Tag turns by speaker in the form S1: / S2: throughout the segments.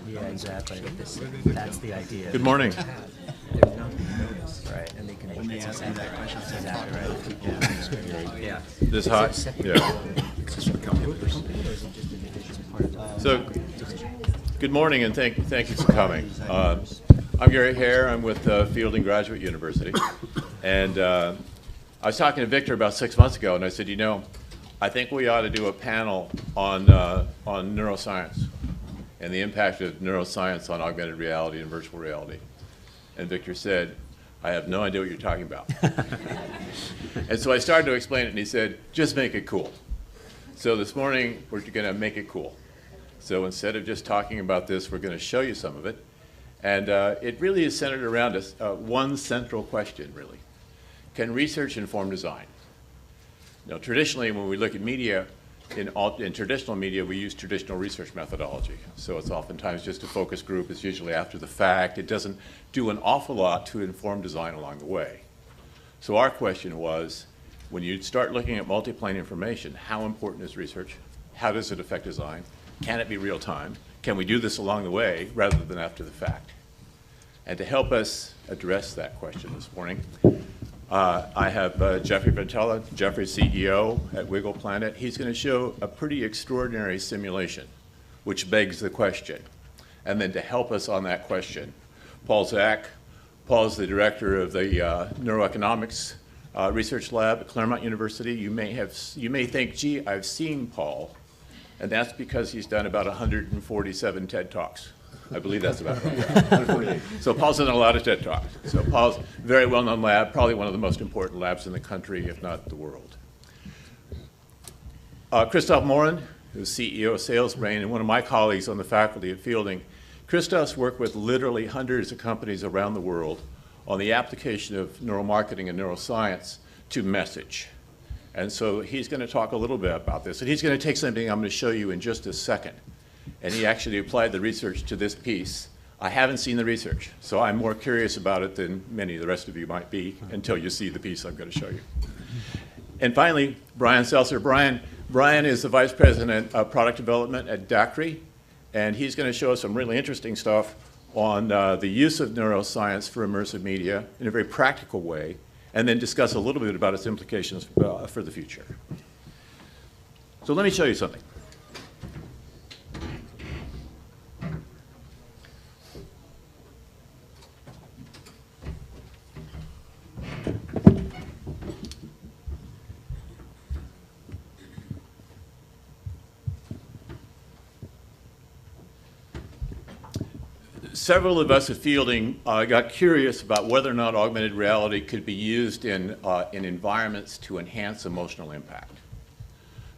S1: Yeah, exactly. That's the idea.
S2: Good morning.
S1: Right, and they can answer that question. That's exactly right. Yeah.
S2: This hot? Yeah. So, good morning, and thank you for coming. I'm Gary Hare. I'm with Fielding Graduate University, and I was talking to Victor about 6 months ago, and I said, I think we ought to do a panel on neuroscience and the impact of neuroscience on augmented reality and virtual reality. And Victor said, I have no idea what you're talking about. And so I started to explain it, and he said, just make it cool. So this morning, we're going to make it cool. So instead of just talking about this, we're going to show you some of it. And it really is centered around one central question, really. Can research inform design? Now, traditionally, when we look at media, in traditional media, we use traditional research methodology. So it's oftentimes just a focus group. It's usually after the fact. It doesn't do an awful lot to inform design along the way. So our question was, when you start looking at multiplane information, how important is research? How does it affect design? Can it be real time? Can we do this along the way rather than after the fact? And to help us address that question this morning, I have Jeffrey Ventella, Jeffrey's CEO at Wiggle Planet. He's going to show a pretty extraordinary simulation, which begs the question. And then to help us on that question, Paul Zak. Paul's the director of the Neuroeconomics Research Lab at Claremont University. You may think, gee, I've seen Paul, and that's because he's done about 147 TED Talks. I believe that's about right. So Paul's done a lot of TED Talks. So Paul's a very well-known lab, probably one of the most important labs in the country, if not the world. Christophe Morin, who's CEO of SalesBrain, and one of my colleagues on the faculty at Fielding. Christophe's worked with literally hundreds of companies around the world on the application of neuromarketing and neuroscience to message. And so he's going to talk a little bit about this. And he's going to take something I'm going to show you in just a second. And he actually applied the research to this piece. I haven't seen the research, so I'm more curious about it than many of the rest of you might be until you see the piece I'm going to show you. And finally, Brian Seltzer. Brian is the Vice President of Product Development at Dacry, and he's going to show us some really interesting stuff on the use of neuroscience for immersive media in a very practical way, and then discuss a little bit about its implications for the future. So let me show you something. Several of us at Fielding got curious about whether or not augmented reality could be used in environments to enhance emotional impact.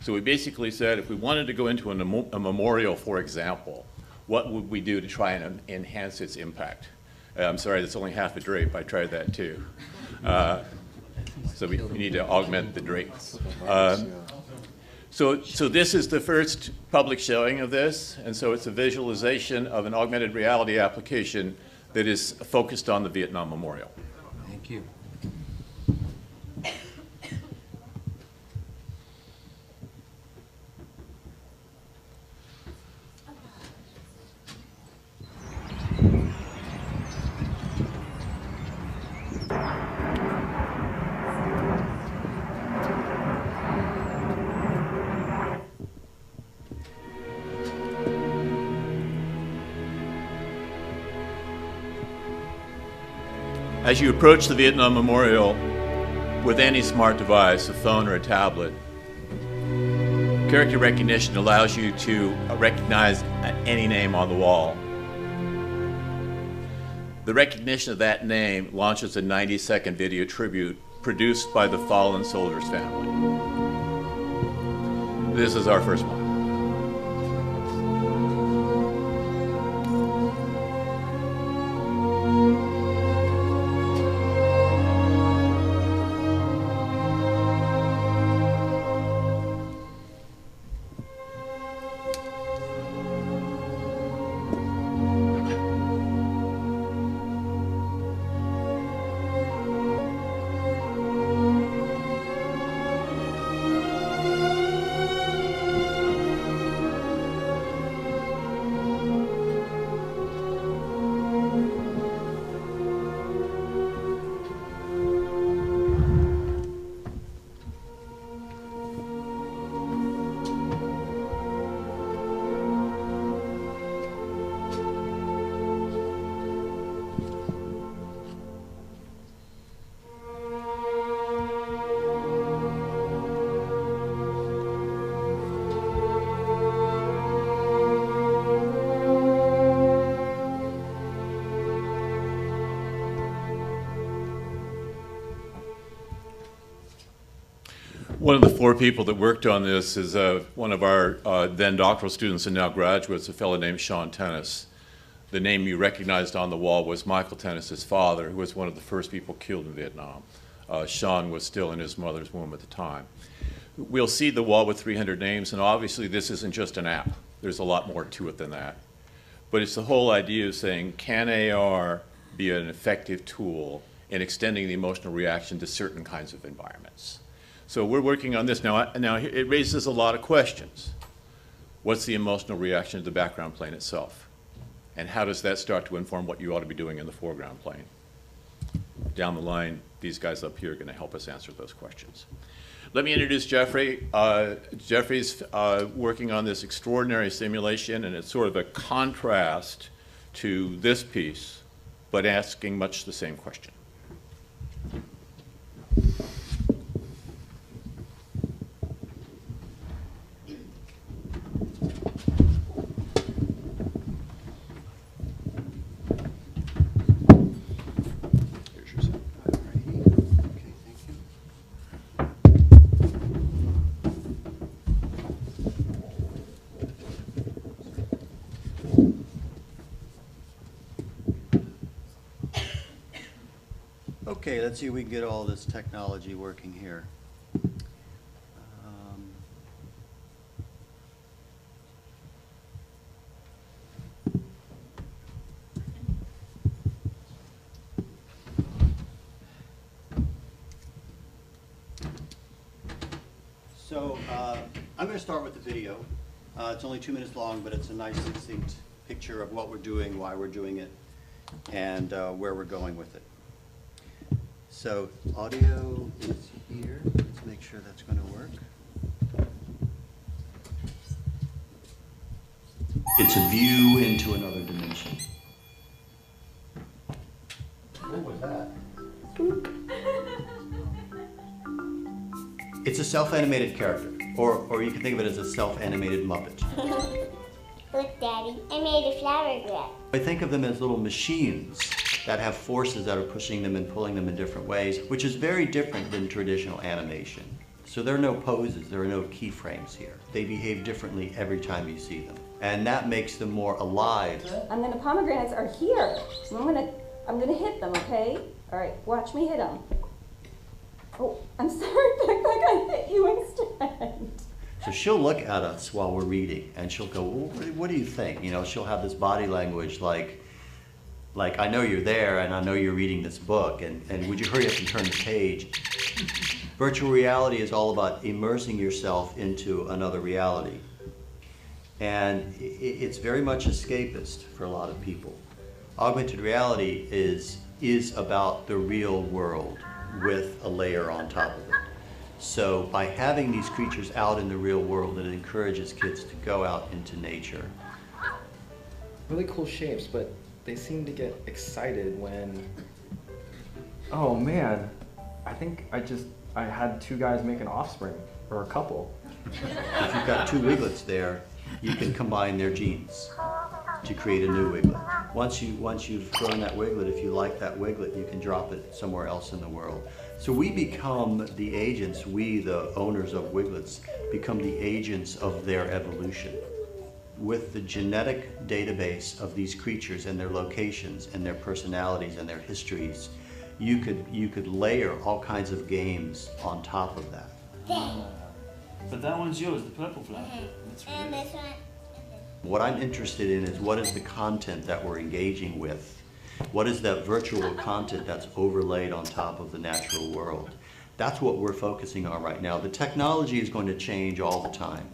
S2: So we basically said if we wanted to go into a memorial, for example, what would we do to try and enhance its impact? I'm sorry, that's only half a drape. I tried that too. So we need to augment the drape. So this is the first public showing of this, and so it's a visualization of an augmented reality application that is focused on the Vietnam Memorial.
S1: Thank you.
S2: As you approach the Vietnam Memorial with any smart device, a phone or a tablet, character recognition allows you to recognize any name on the wall. The recognition of that name launches a 90-second video tribute produced by the fallen soldier's family. This is our first one. One of the four people that worked on this is one of our then doctoral students and now graduates, a fellow named Sean Tennis. The name you recognized on the wall was Michael Tennis's father, who was one of the first people killed in Vietnam. Sean was still in his mother's womb at the time. We'll see the wall with 300 names, and obviously this isn't just an app. There's a lot more to it than that. But it's the whole idea of saying, can AR be an effective tool in extending the emotional reaction to certain kinds of environments? So we're working on this now. Now it raises a lot of questions. What's the emotional reaction to the background plane itself? And how does that start to inform what you ought to be doing in the foreground plane? Down the line, these guys up here are going to help us answer those questions. Let me introduce Jeffrey. Jeffrey's working on this extraordinary simulation, and it's sort of a contrast to this piece, but asking much the same question.
S1: Okay, let's see if we can get all this technology working here. I'm going to start with the video. It's only 2 minutes long, but it's a nice, succinct picture of what we're doing, why we're doing it, and where we're going with it. So audio is here. Let's make sure that's going to work. It's a view into another dimension. What was that? It's a self-animated character, or you can think of it as a self-animated Muppet.
S3: Look, Daddy, I made a flower graph.
S1: I think of them as little machines that have forces that are pushing them and pulling them in different ways, which is very different than traditional animation. So there are no poses, there are no keyframes here. They behave differently every time you see them. And that makes them more alive.
S4: And then the pomegranates are here. So I'm gonna hit them, okay? All right, watch me hit them. Oh, I'm sorry, Beck, I hit you instead.
S1: So she'll look at us while we're reading and she'll go, well, what do you think? You know, she'll have this body language like I know you're there and I know you're reading this book and would you hurry up and turn the page? Virtual reality is all about immersing yourself into another reality. And it's very much escapist for a lot of people. Augmented reality is about the real world with a layer on top of it. So by having these creatures out in the real world, it encourages kids to go out into nature.
S5: Really cool shapes, but they seem to get excited when... Oh man, I think I had two guys make an offspring, or a couple.
S1: If you've got two wiglets there, you can combine their genes to create a new wiglet. Once you've grown that wiglet, if you like that wiglet, you can drop it somewhere else in the world. So we become the agents, we, the owners of wiglets, become the agents of their evolution. With the genetic database of these creatures and their locations and their personalities and their histories, you could layer all kinds of games on top of that.
S6: But that one's yours, the purple flower.
S3: And this one.
S1: What I'm interested in is what is the content that we're engaging with? What is that virtual content that's overlaid on top of the natural world? That's what we're focusing on right now. The technology is going to change all the time.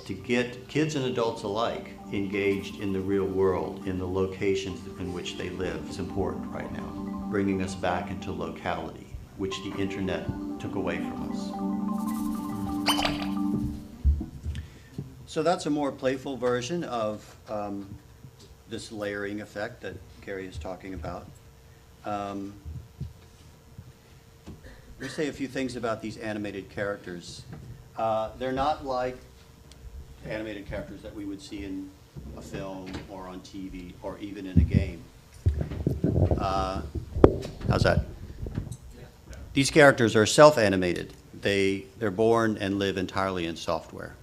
S1: To get kids and adults alike engaged in the real world, in the locations in which they live, is important right now. Bringing us back into locality, which the internet took away from us. So that's a more playful version of this layering effect that Gary is talking about. Let me say a few things about these animated characters. They're not like animated characters that we would see in a film or on TV or even in a game. How's that? These characters are self-animated. They're born and live entirely in software.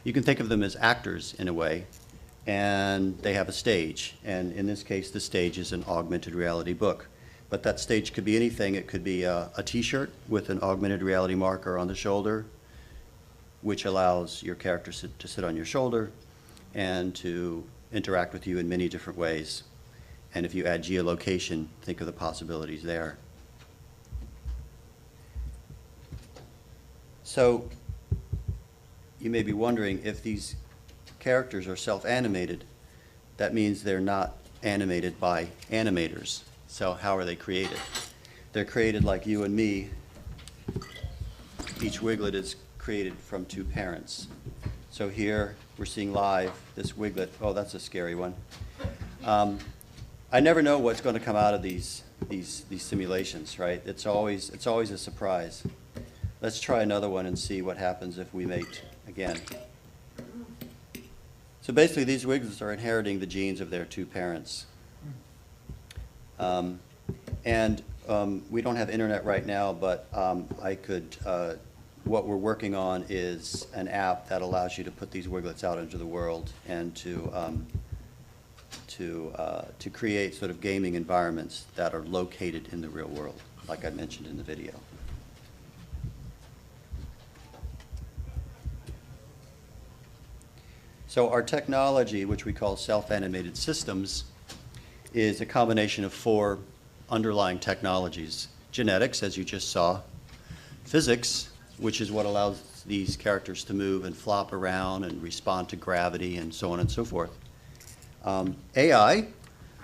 S1: You can think of them as actors in a way, and they have a stage. And in this case, the stage is an augmented reality book. But that stage could be anything. It could be a t-shirt with an augmented reality marker on the shoulder, which allows your character to sit on your shoulder and to interact with you in many different ways. And if you add geolocation, think of the possibilities there. So you may be wondering, if these characters are self-animated, that means they're not animated by animators. So how are they created? They're created like you and me. Each Wiglet is created from two parents. So here we're seeing live this Wiglet. Oh, that's a scary one. I never know what's going to come out of these simulations, right? It's always a surprise. Let's try another one and see what happens if we mate again. So basically, these Wiglets are inheriting the genes of their two parents. We don't have internet right now, but what we're working on is an app that allows you to put these Wiglets out into the world and to create sort of gaming environments that are located in the real world, like I mentioned in the video. So our technology, which we call self-animated systems, is a combination of 4 underlying technologies. Genetics, as you just saw. Physics, which is what allows these characters to move and flop around and respond to gravity and so on and so forth. AI,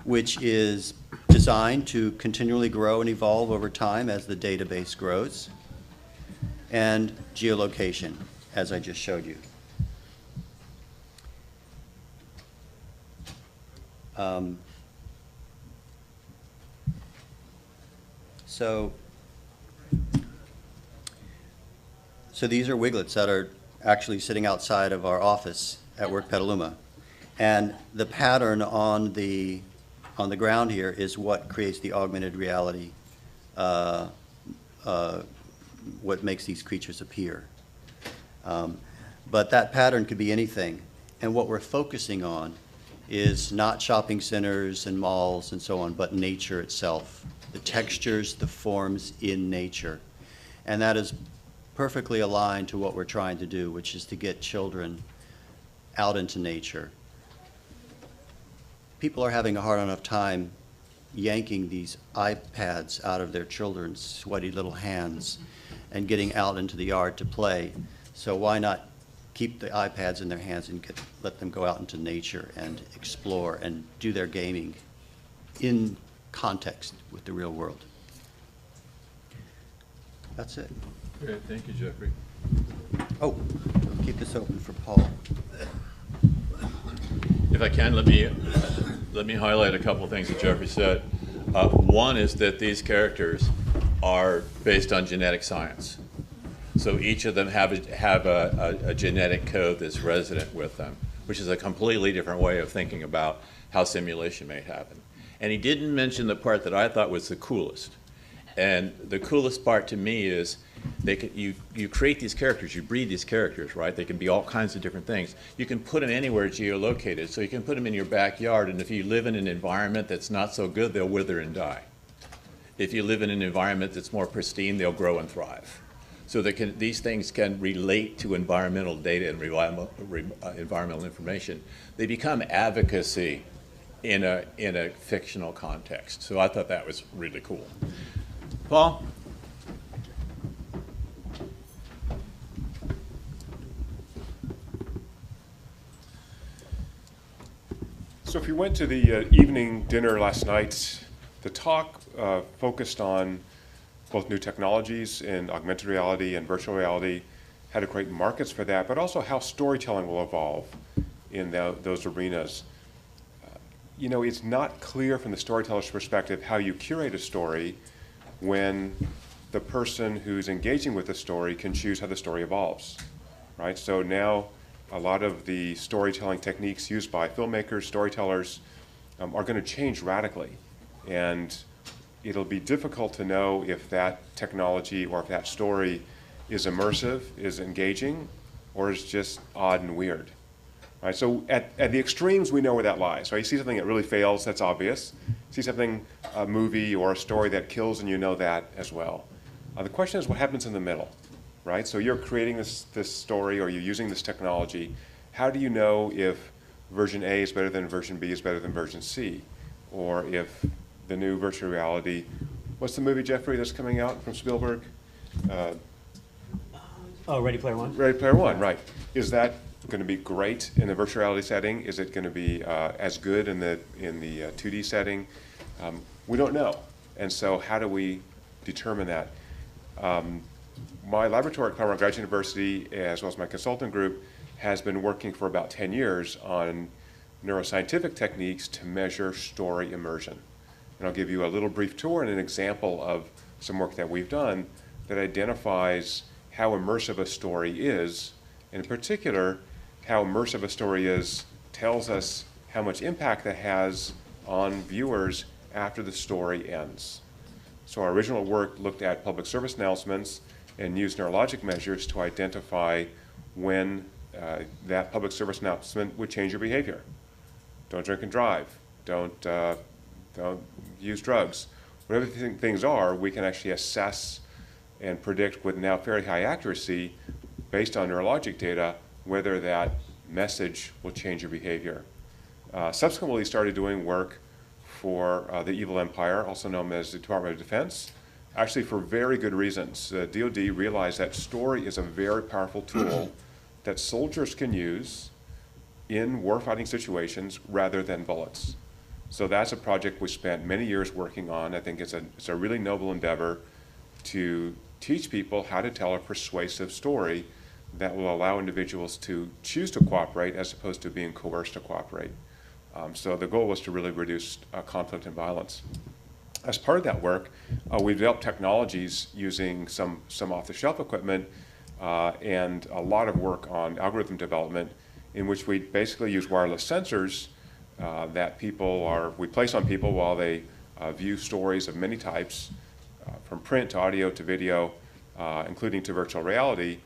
S1: which is designed to continually grow and evolve over time as the database grows. And geolocation, as I just showed you. So these are Wiglets that are actually sitting outside of our office at Work Petaluma. And the pattern on the ground here is what creates the augmented reality, what makes these creatures appear. But that pattern could be anything. And what we're focusing on is not shopping centers and malls and so on, but nature itself. The textures, the forms in nature. And that is perfectly aligned to what we're trying to do, which is to get children out into nature. People are having a hard enough time yanking these iPads out of their children's sweaty little hands and getting out into the yard to play. So why not keep the iPads in their hands and let them go out into nature and explore and do their gaming in context with the real world. That's it.
S2: Great, thank you, Jeffrey.
S1: Oh, keep this open for Paul.
S2: If I can, let me highlight a couple of things that Jeffrey said. One is that these characters are based on genetic science. So each of them have a genetic code that's resident with them, which is a completely different way of thinking about how simulation may happen. And he didn't mention the part that I thought was the coolest. And the coolest part to me is you create these characters, you breed these characters, right? They can be all kinds of different things. You can put them anywhere geolocated. So you can put them in your backyard, and if you live in an environment that's not so good, they'll wither and die. If you live in an environment that's more pristine, they'll grow and thrive. So these things can relate to environmental data and environmental information. They become advocacy in a fictional context. So I thought that was really cool. Paul?
S7: So if you went to the evening dinner last night, the talk focused on both new technologies in augmented reality and virtual reality, how to create markets for that, but also how storytelling will evolve in those arenas. You know, it's not clear from the storyteller's perspective how you curate a story when the person who's engaging with the story can choose how the story evolves, right? So now a lot of the storytelling techniques used by filmmakers, storytellers, are going to change radically. And it'll be difficult to know if that technology or if that story is immersive, is engaging, or is just odd and weird. Right? So at the extremes, we know where that lies. Right? You see something that really fails, that's obvious. You see something, a movie or a story that kills, and you know that as well. The question is what happens in the middle, right? So you're creating this story or you're using this technology. How do you know if version A is better than version B is better than version C? Or if the new virtual reality, what's the movie, Jeffrey, that's coming out from Spielberg?
S8: Oh, Ready Player One?
S7: Ready Player One, right. Is that going to be great in the virtual reality setting? Is it going to be as good in the 2D setting? We don't know. And so how do we determine that? My laboratory at Claremont Graduate University, as well as my consultant group, has been working for about 10 years on neuroscientific techniques to measure story immersion. And I'll give you a little brief tour and an example of some work that we've done that identifies how immersive a story is. In particular, how immersive a story is tells us how much impact that has on viewers after the story ends. So our original work looked at public service announcements and used neurologic measures to identify when that public service announcement would change your behavior. Don't drink and drive. Don't use drugs. Whatever things are, we can actually assess and predict with now very high accuracy, based on neurologic data, whether that message will change your behavior. Subsequently, we started doing work for the Evil Empire, also known as the Department of Defense, actually for very good reasons. The DoD realized that story is a very powerful tool that soldiers can use in warfighting situations rather than bullets. So that's a project we spent many years working on. I think it's a really noble endeavor to teach people how to tell a persuasive story that will allow individuals to choose to cooperate as opposed to being coerced to cooperate. So the goal was to really reduce conflict and violence. As part of that work, we developed technologies using some off-the-shelf equipment and a lot of work on algorithm development in which we basically use wireless sensors that we place on people while they view stories of many types, from print to audio to video, including to virtual reality,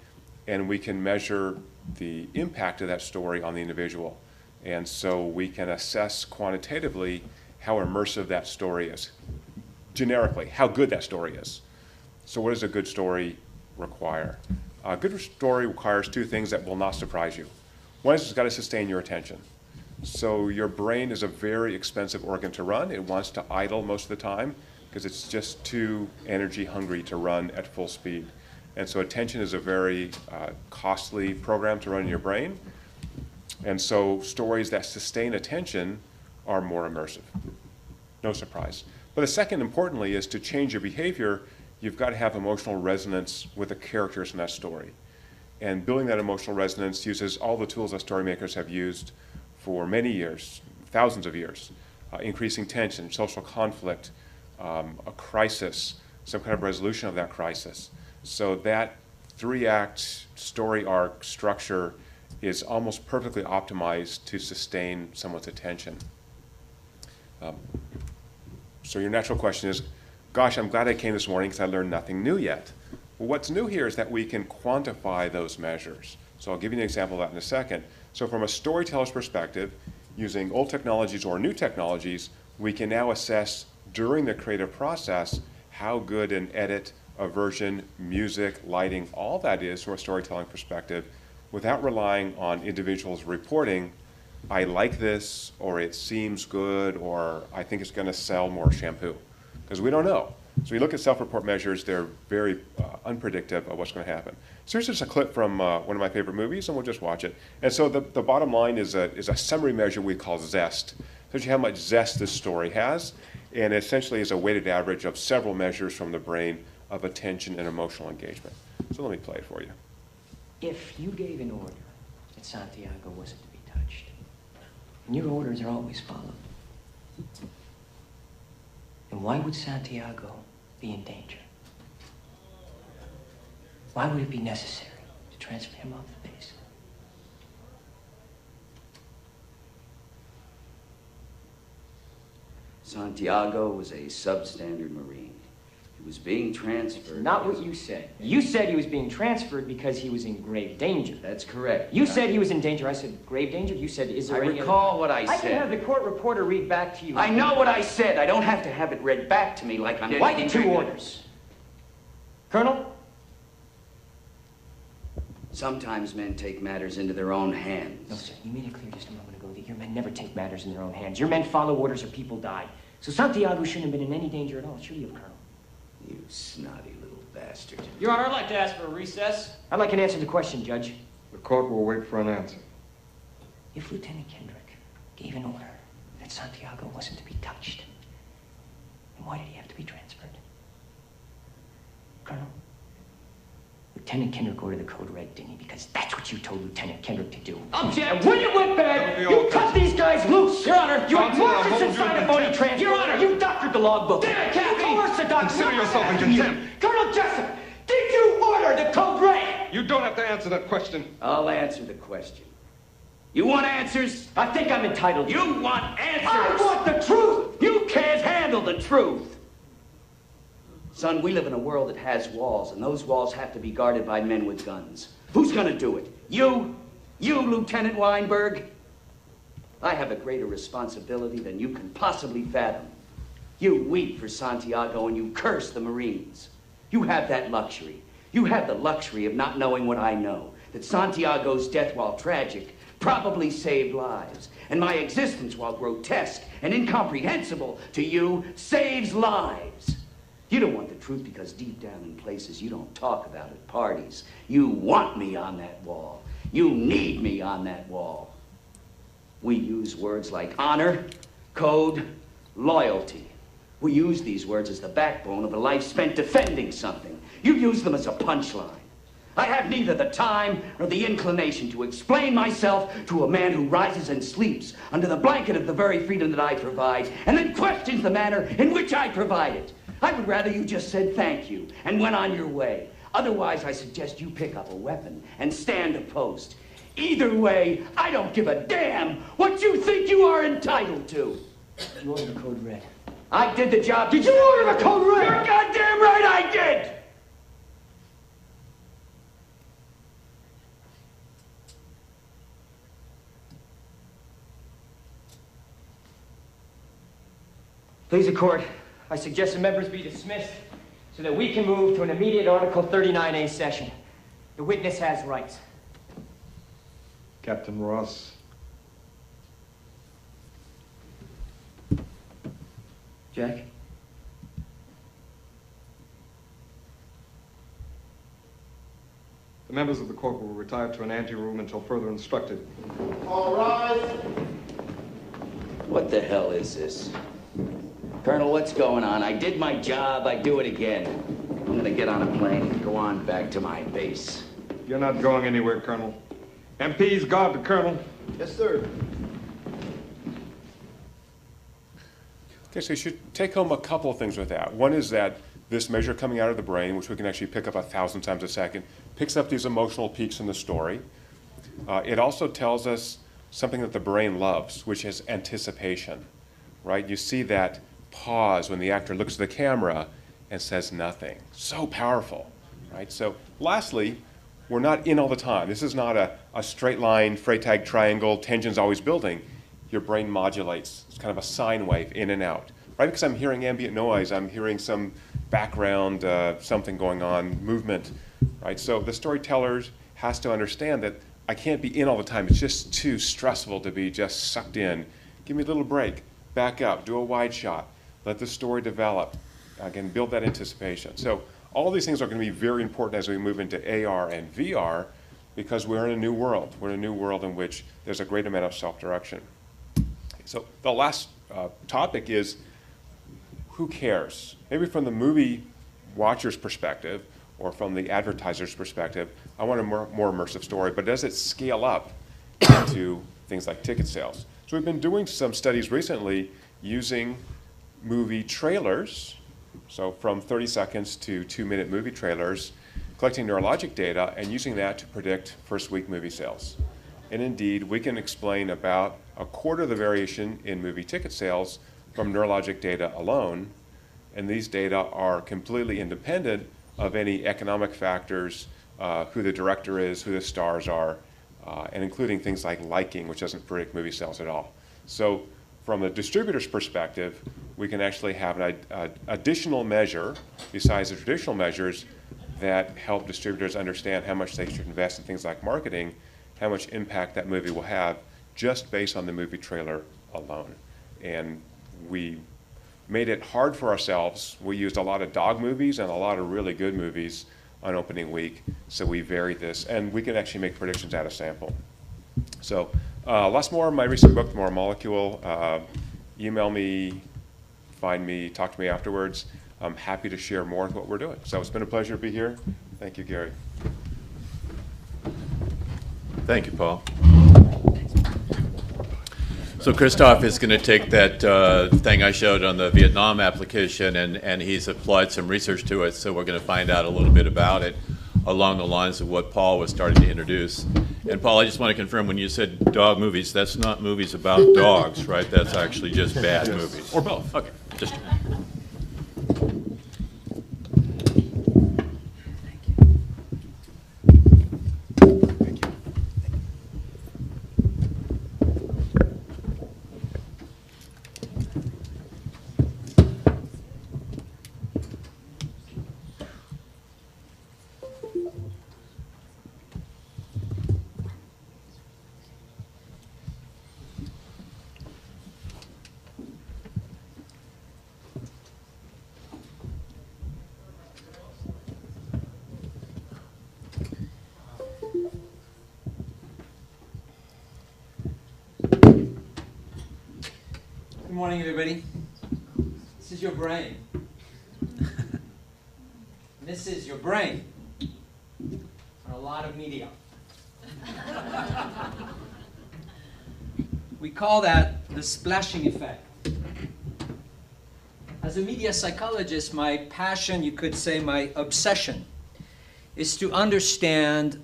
S7: and we can measure the impact of that story on the individual. And so we can assess quantitatively how immersive that story is. Generically, how good that story is. So what does a good story require? A good story requires two things that will not surprise you. One is it's got to sustain your attention. So your brain is a very expensive organ to run. It wants to idle most of the time because it's just too energy hungry to run at full speed. And so attention is a very costly program to run in your brain. And so stories that sustain attention are more immersive. No surprise. But the second, importantly, is to change your behavior, you've got to have emotional resonance with the characters in that story. And building that emotional resonance uses all the tools that story makers have used for many years, thousands of years. Increasing tension, social conflict, a crisis, some kind of resolution of that crisis. So that 3-act story arc structure is almost perfectly optimized to sustain someone's attention. So your natural question is, gosh, I'm glad I came this morning because I learned nothing new yet. Well, what's new here is that we can quantify those measures. So I'll give you an example of that in a second. So from a storyteller's perspective, using old technologies or new technologies, we can now assess during the creative process how good an edit, a version, music, lighting, all that is from a storytelling perspective without relying on individuals reporting, I like this, or it seems good, or I think it's going to sell more shampoo. Because we don't know. So we look at self-report measures, they're very unpredictable of what's going to happen. So here's just a clip from one of my favorite movies, and we'll just watch it. And so the bottom line is a summary measure we call zest. Tells you how much zest this story has, and essentially is a weighted average of several measures from the brain of attention and emotional engagement. So let me play it for you.
S9: If you gave an order that Santiago wasn't to be touched, and your orders are always followed, then why would Santiago be in danger? Why would it be necessary to transfer him off the base?
S8: Santiago was a substandard Marine. He was being transferred.
S9: Not what you said. You said he was being transferred because he was in grave danger.
S8: That's correct.
S9: You said he was in danger. I said grave danger. You said, is there
S8: I
S9: any
S8: recall what I
S9: I
S8: said.
S9: can have the court reporter read back to you.
S8: I know what I said. I don't have to have it read back to me like I'm...
S9: Why the two orders? Colonel?
S8: Sometimes men take matters into their own hands.
S9: No, sir. You made it clear just a moment ago that your men never take matters in their own hands. Your men follow orders or people die. So Santiago shouldn't have been in any danger at all, should he have, Colonel?
S8: You snotty little bastard.
S6: Your Honor, I'd like to ask for a recess.
S9: I'd like an answer to the question, Judge.
S5: The court will wait for an answer.
S9: If Lieutenant Kendrick gave an order that Santiago wasn't to be touched, then why did he have to be transferred? Colonel, Lieutenant Kendrick ordered the code red, didn't he? Because that's what you told Lieutenant Kendrick to do.
S6: Object!
S9: And when it went bad, you cut these guys loose!
S6: Your Honor!
S9: You had Marcus inside a phony transfer!
S6: Your Honor!
S9: You doctored the logbook!
S6: Damn it, Captain!
S9: You coerced the doctor!
S5: Consider yourself in contempt.
S9: Colonel Jessup, did you order the code red?
S5: You don't have to answer that question.
S8: I'll answer the question. You want answers?
S9: I think I'm entitled to.
S8: You want answers?
S9: I want the truth!
S8: You can't handle the truth. Son, we live in a world that has walls, and those walls have to be guarded by men with guns. Who's gonna do it? You? You, Lieutenant Weinberg? I have a greater responsibility than you can possibly fathom. You weep for Santiago and you curse the Marines. You have that luxury. You have the luxury of not knowing what I know, that Santiago's death, while tragic, probably saved lives. And my existence, while grotesque and incomprehensible to you, saves lives. You don't want the truth because deep down in places you don't talk about at parties, you want me on that wall. You need me on that wall. We use words like honor, code, loyalty. We use these words as the backbone of a life spent defending something. You use them as a punchline. I have neither the time nor the inclination to explain myself to a man who rises and sleeps under the blanket of the very freedom that I provide and then questions the manner in which I provide it. I would rather you just said thank you and went on your way. Otherwise, I suggest you pick up a weapon and stand a post. Either way, I don't give a damn what you think you are entitled to.
S9: You ordered the code red.
S8: I did the job.
S9: Did you order the code red?
S8: You're goddamn right I did!
S9: Please, the court, I suggest the members be dismissed so that we can move to an immediate Article 39A session. The witness has rights.
S5: Captain Ross.
S9: Jack?
S5: The members of the court will retire to an anteroom until further instructed.
S10: All rise.
S8: What the hell is this? Colonel, what's going on? I did my job, I do it again. I'm gonna get on a plane and go on back to my base.
S5: You're not going anywhere, Colonel. MPs, guard the Colonel.
S10: Yes, sir.
S7: Okay, so you should take home a couple of things with that. One is that this measure coming out of the brain, which we can actually pick up 1,000 times a second, picks up these emotional peaks in the story. It also tells us something that the brain loves, which is anticipation, right? You see that pause when the actor looks at the camera and says nothing. So powerful, right? So lastly, we're not in all the time. This is not a straight line, Freytag triangle, tension's always building. Your brain modulates. It's kind of a sine wave in and out, right? Because I'm hearing ambient noise, I'm hearing some background, something going on, movement, right? So the storyteller has to understand that I can't be in all the time. It's just too stressful to be just sucked in. Give me a little break, back up, do a wide shot, let the story develop. Again, build that anticipation. So all these things are going to be very important as we move into AR and VR because we're in a new world. We're in a new world in which there's a great amount of self-direction. So the last topic is who cares? Maybe from the movie watcher's perspective or from the advertiser's perspective, I want a more immersive story, but does it scale up into things like ticket sales? So we've been doing some studies recently using movie trailers, so from 30 seconds to 2-minute movie trailers, collecting neurologic data and using that to predict first week movie sales. And indeed, we can explain about a quarter of the variation in movie ticket sales from neurologic data alone, and these data are completely independent of any economic factors, who the director is, who the stars are, and including things like liking, which doesn't predict movie sales at all. So from a distributor's perspective, we can actually have an additional measure besides the traditional measures that help distributors understand how much they should invest in things like marketing, how much impact that movie will have just based on the movie trailer alone. And we made it hard for ourselves. We used a lot of dog movies and a lot of really good movies on opening week, so we varied this, and we can actually make predictions out of sample. So lots more of my recent book, The Moral Molecule. Email me, find me, talk to me afterwards. I'm happy to share more of what we're doing. So it's been a pleasure to be here. Thank you, Gary.
S2: Thank you, Paul. So Christoph is going to take that thing I showed on the Vietnam application, and he's applied some research to it, so we're going to find out a little bit about it along the lines of what Paul was starting to introduce. And Paul, I just want to confirm, when you said dog movies, that's not movies about dogs, right? That's actually just bad movies. Or both. Okay. Just.
S11: Good morning, everybody. This is your brain. This is your brain on a lot of media. We call that the splashing effect. As a media psychologist, my passion, you could say my obsession, is to understand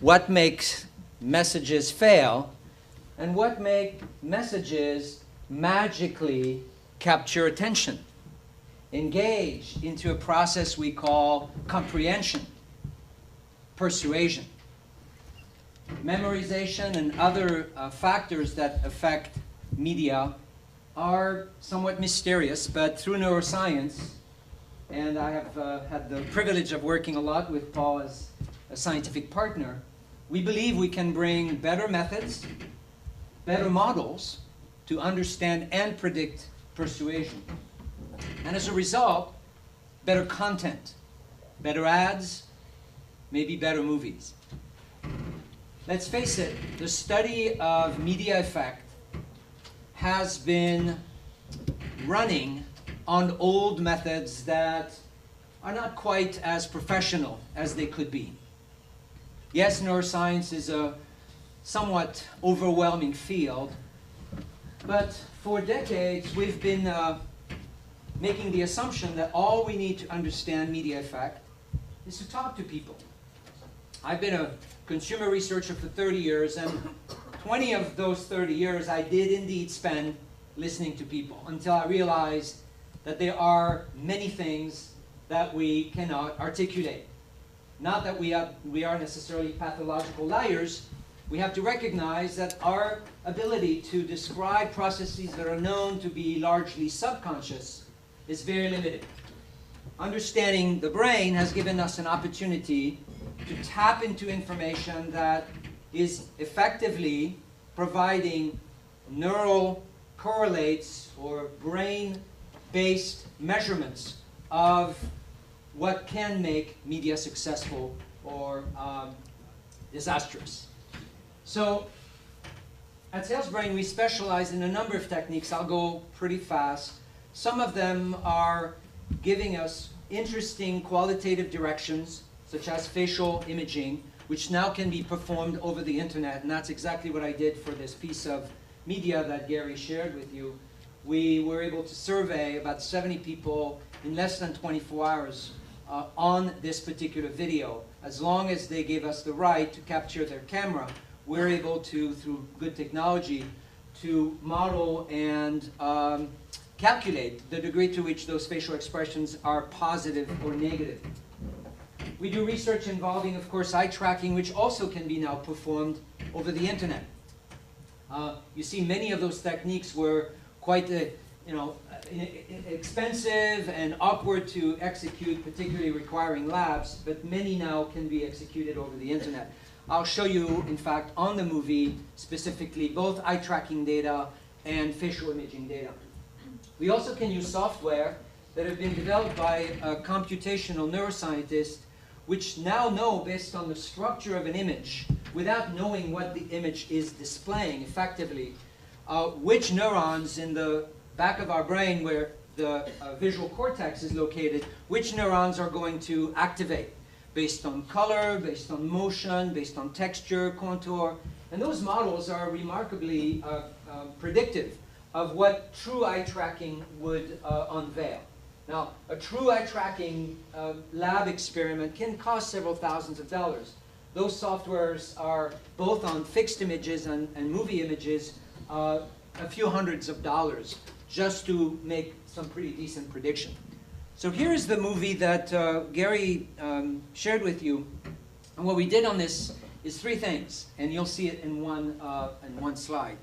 S11: what makes messages fail and what make messages magically capture attention, engage into a process we call comprehension, persuasion. Memorization and other factors that affect media are somewhat mysterious, but through neuroscience, and I have had the privilege of working a lot with Paul as a scientific partner, we believe we can bring better methods, better models to understand and predict persuasion. And as a result, better content, better ads, maybe better movies. Let's face it, the study of media effect has been running on old methods that are not quite as professional as they could be. Yes, neuroscience is a somewhat overwhelming field, but for decades we've been making the assumption that all we need to understand media effect is to talk to people. I've been a consumer researcher for 30 years, and 20 of those 30 years I did indeed spend listening to people until I realized that there are many things that we cannot articulate. Not that we are necessarily pathological liars. We have to recognize that our ability to describe processes that are known to be largely subconscious is very limited. Understanding the brain has given us an opportunity to tap into information that is effectively providing neural correlates or brain-based measurements of what can make media successful or disastrous. So at SalesBrain, we specialize in a number of techniques. I'll go pretty fast. Some of them are giving us interesting qualitative directions, such as facial imaging, which now can be performed over the internet. And that's exactly what I did for this piece of media that Gary shared with you. We were able to survey about 70 people in less than 24 hours on this particular video. As long as they gave us the right to capture their camera, we're able to, through good technology, to model and calculate the degree to which those facial expressions are positive or negative. We do research involving, of course, eye tracking, which also can be now performed over the internet. You see, many of those techniques were quite expensive and awkward to execute, particularly requiring labs, but many now can be executed over the internet. I'll show you, in fact, on the movie, specifically both eye tracking data and facial imaging data. We also can use software that have been developed by a computational neuroscientist, which now know, based on the structure of an image, without knowing what the image is displaying effectively, which neurons in the back of our brain where the visual cortex is located, which neurons are going to activate based on color, based on motion, based on texture, contour. And those models are remarkably predictive of what true eye tracking would unveil. Now, a true eye tracking lab experiment can cost several thousands of dollars. Those softwares are both on fixed images and movie images, a few hundreds of dollars, just to make some pretty decent prediction. So here is the movie that Gary shared with you. And what we did on this is three things, and you'll see it in one slide.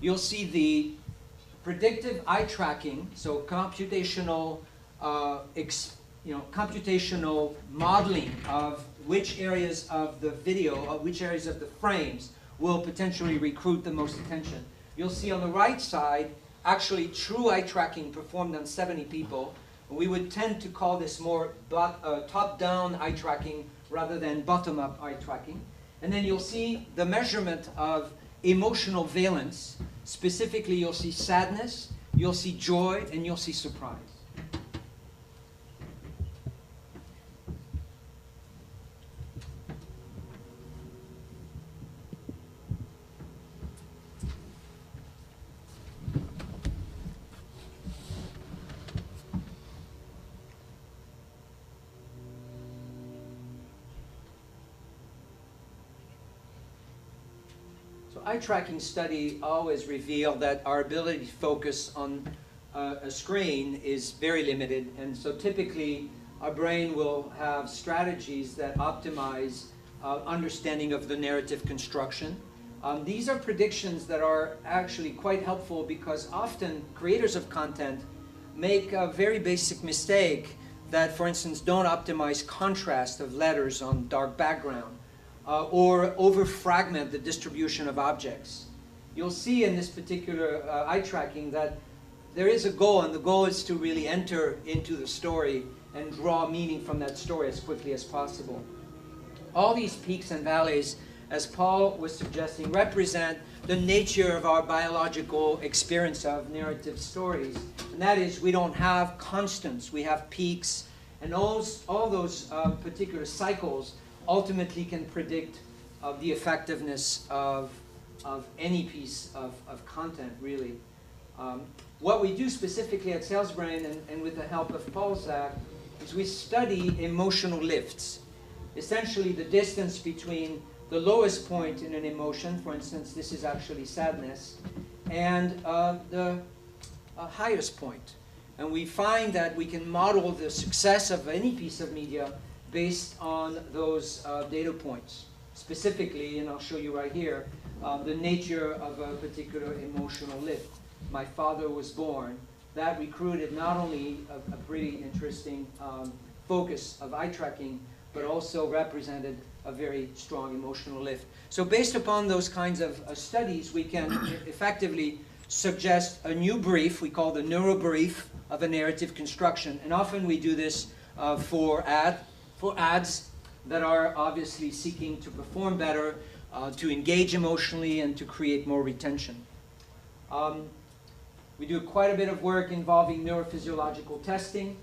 S11: You'll see the predictive eye tracking, so computational, computational modeling of which areas of the video, which areas of the frames will potentially recruit the most attention. You'll see on the right side, actually true eye tracking performed on 70 people. We would tend to call this more top-down eye tracking rather than bottom-up eye tracking. And then you'll see the measurement of emotional valence. Specifically, you'll see sadness, you'll see joy, and you'll see surprise. Eye tracking study always reveal that our ability to focus on a screen is very limited, and so typically our brain will have strategies that optimize understanding of the narrative construction. These are predictions that are actually quite helpful because often creators of content make a very basic mistake that, for instance, don't optimize contrast of letters on dark background. Or over-fragment the distribution of objects. You'll see in this particular eye tracking that there is a goal, and the goal is to really enter into the story and draw meaning from that story as quickly as possible. All these peaks and valleys, as Paul was suggesting, represent the nature of our biological experience of narrative stories. And that is, we don't have constants, we have peaks, and all those particular cycles ultimately can predict the effectiveness of any piece of content, really. What we do specifically at SalesBrain and with the help of Paul's lab is we study emotional lifts. Essentially the distance between the lowest point in an emotion, for instance, this is actually sadness, and the highest point. And we find that we can model the success of any piece of media based on those data points. Specifically, and I'll show you right here, the nature of a particular emotional lift. My Father Was Born. That recruited not only a pretty interesting focus of eye tracking, but also represented a very strong emotional lift. So based upon those kinds of studies, we can effectively suggest a new brief, we call the neurobrief of a narrative construction. And often we do this for ads that are obviously seeking to perform better, to engage emotionally, and to create more retention. We do quite a bit of work involving neurophysiological testing,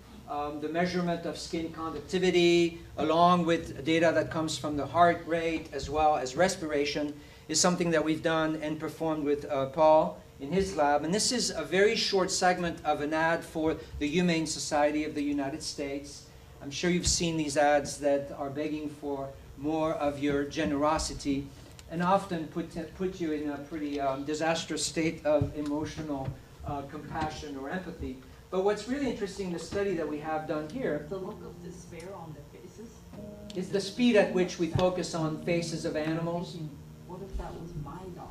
S11: the measurement of skin conductivity, along with data that comes from the heart rate as well as respiration, is something that we've done and performed with Paul in his lab. And this is a very short segment of an ad for the Humane Society of the United States. I'm sure you've seen these ads that are begging for more of your generosity. and often put you in a pretty disastrous state of emotional compassion or empathy. But what's really interesting in the study that we have done here,
S12: the look of despair on their faces,
S11: is the speed at which we focus on faces of animals.
S12: what if that was my dog?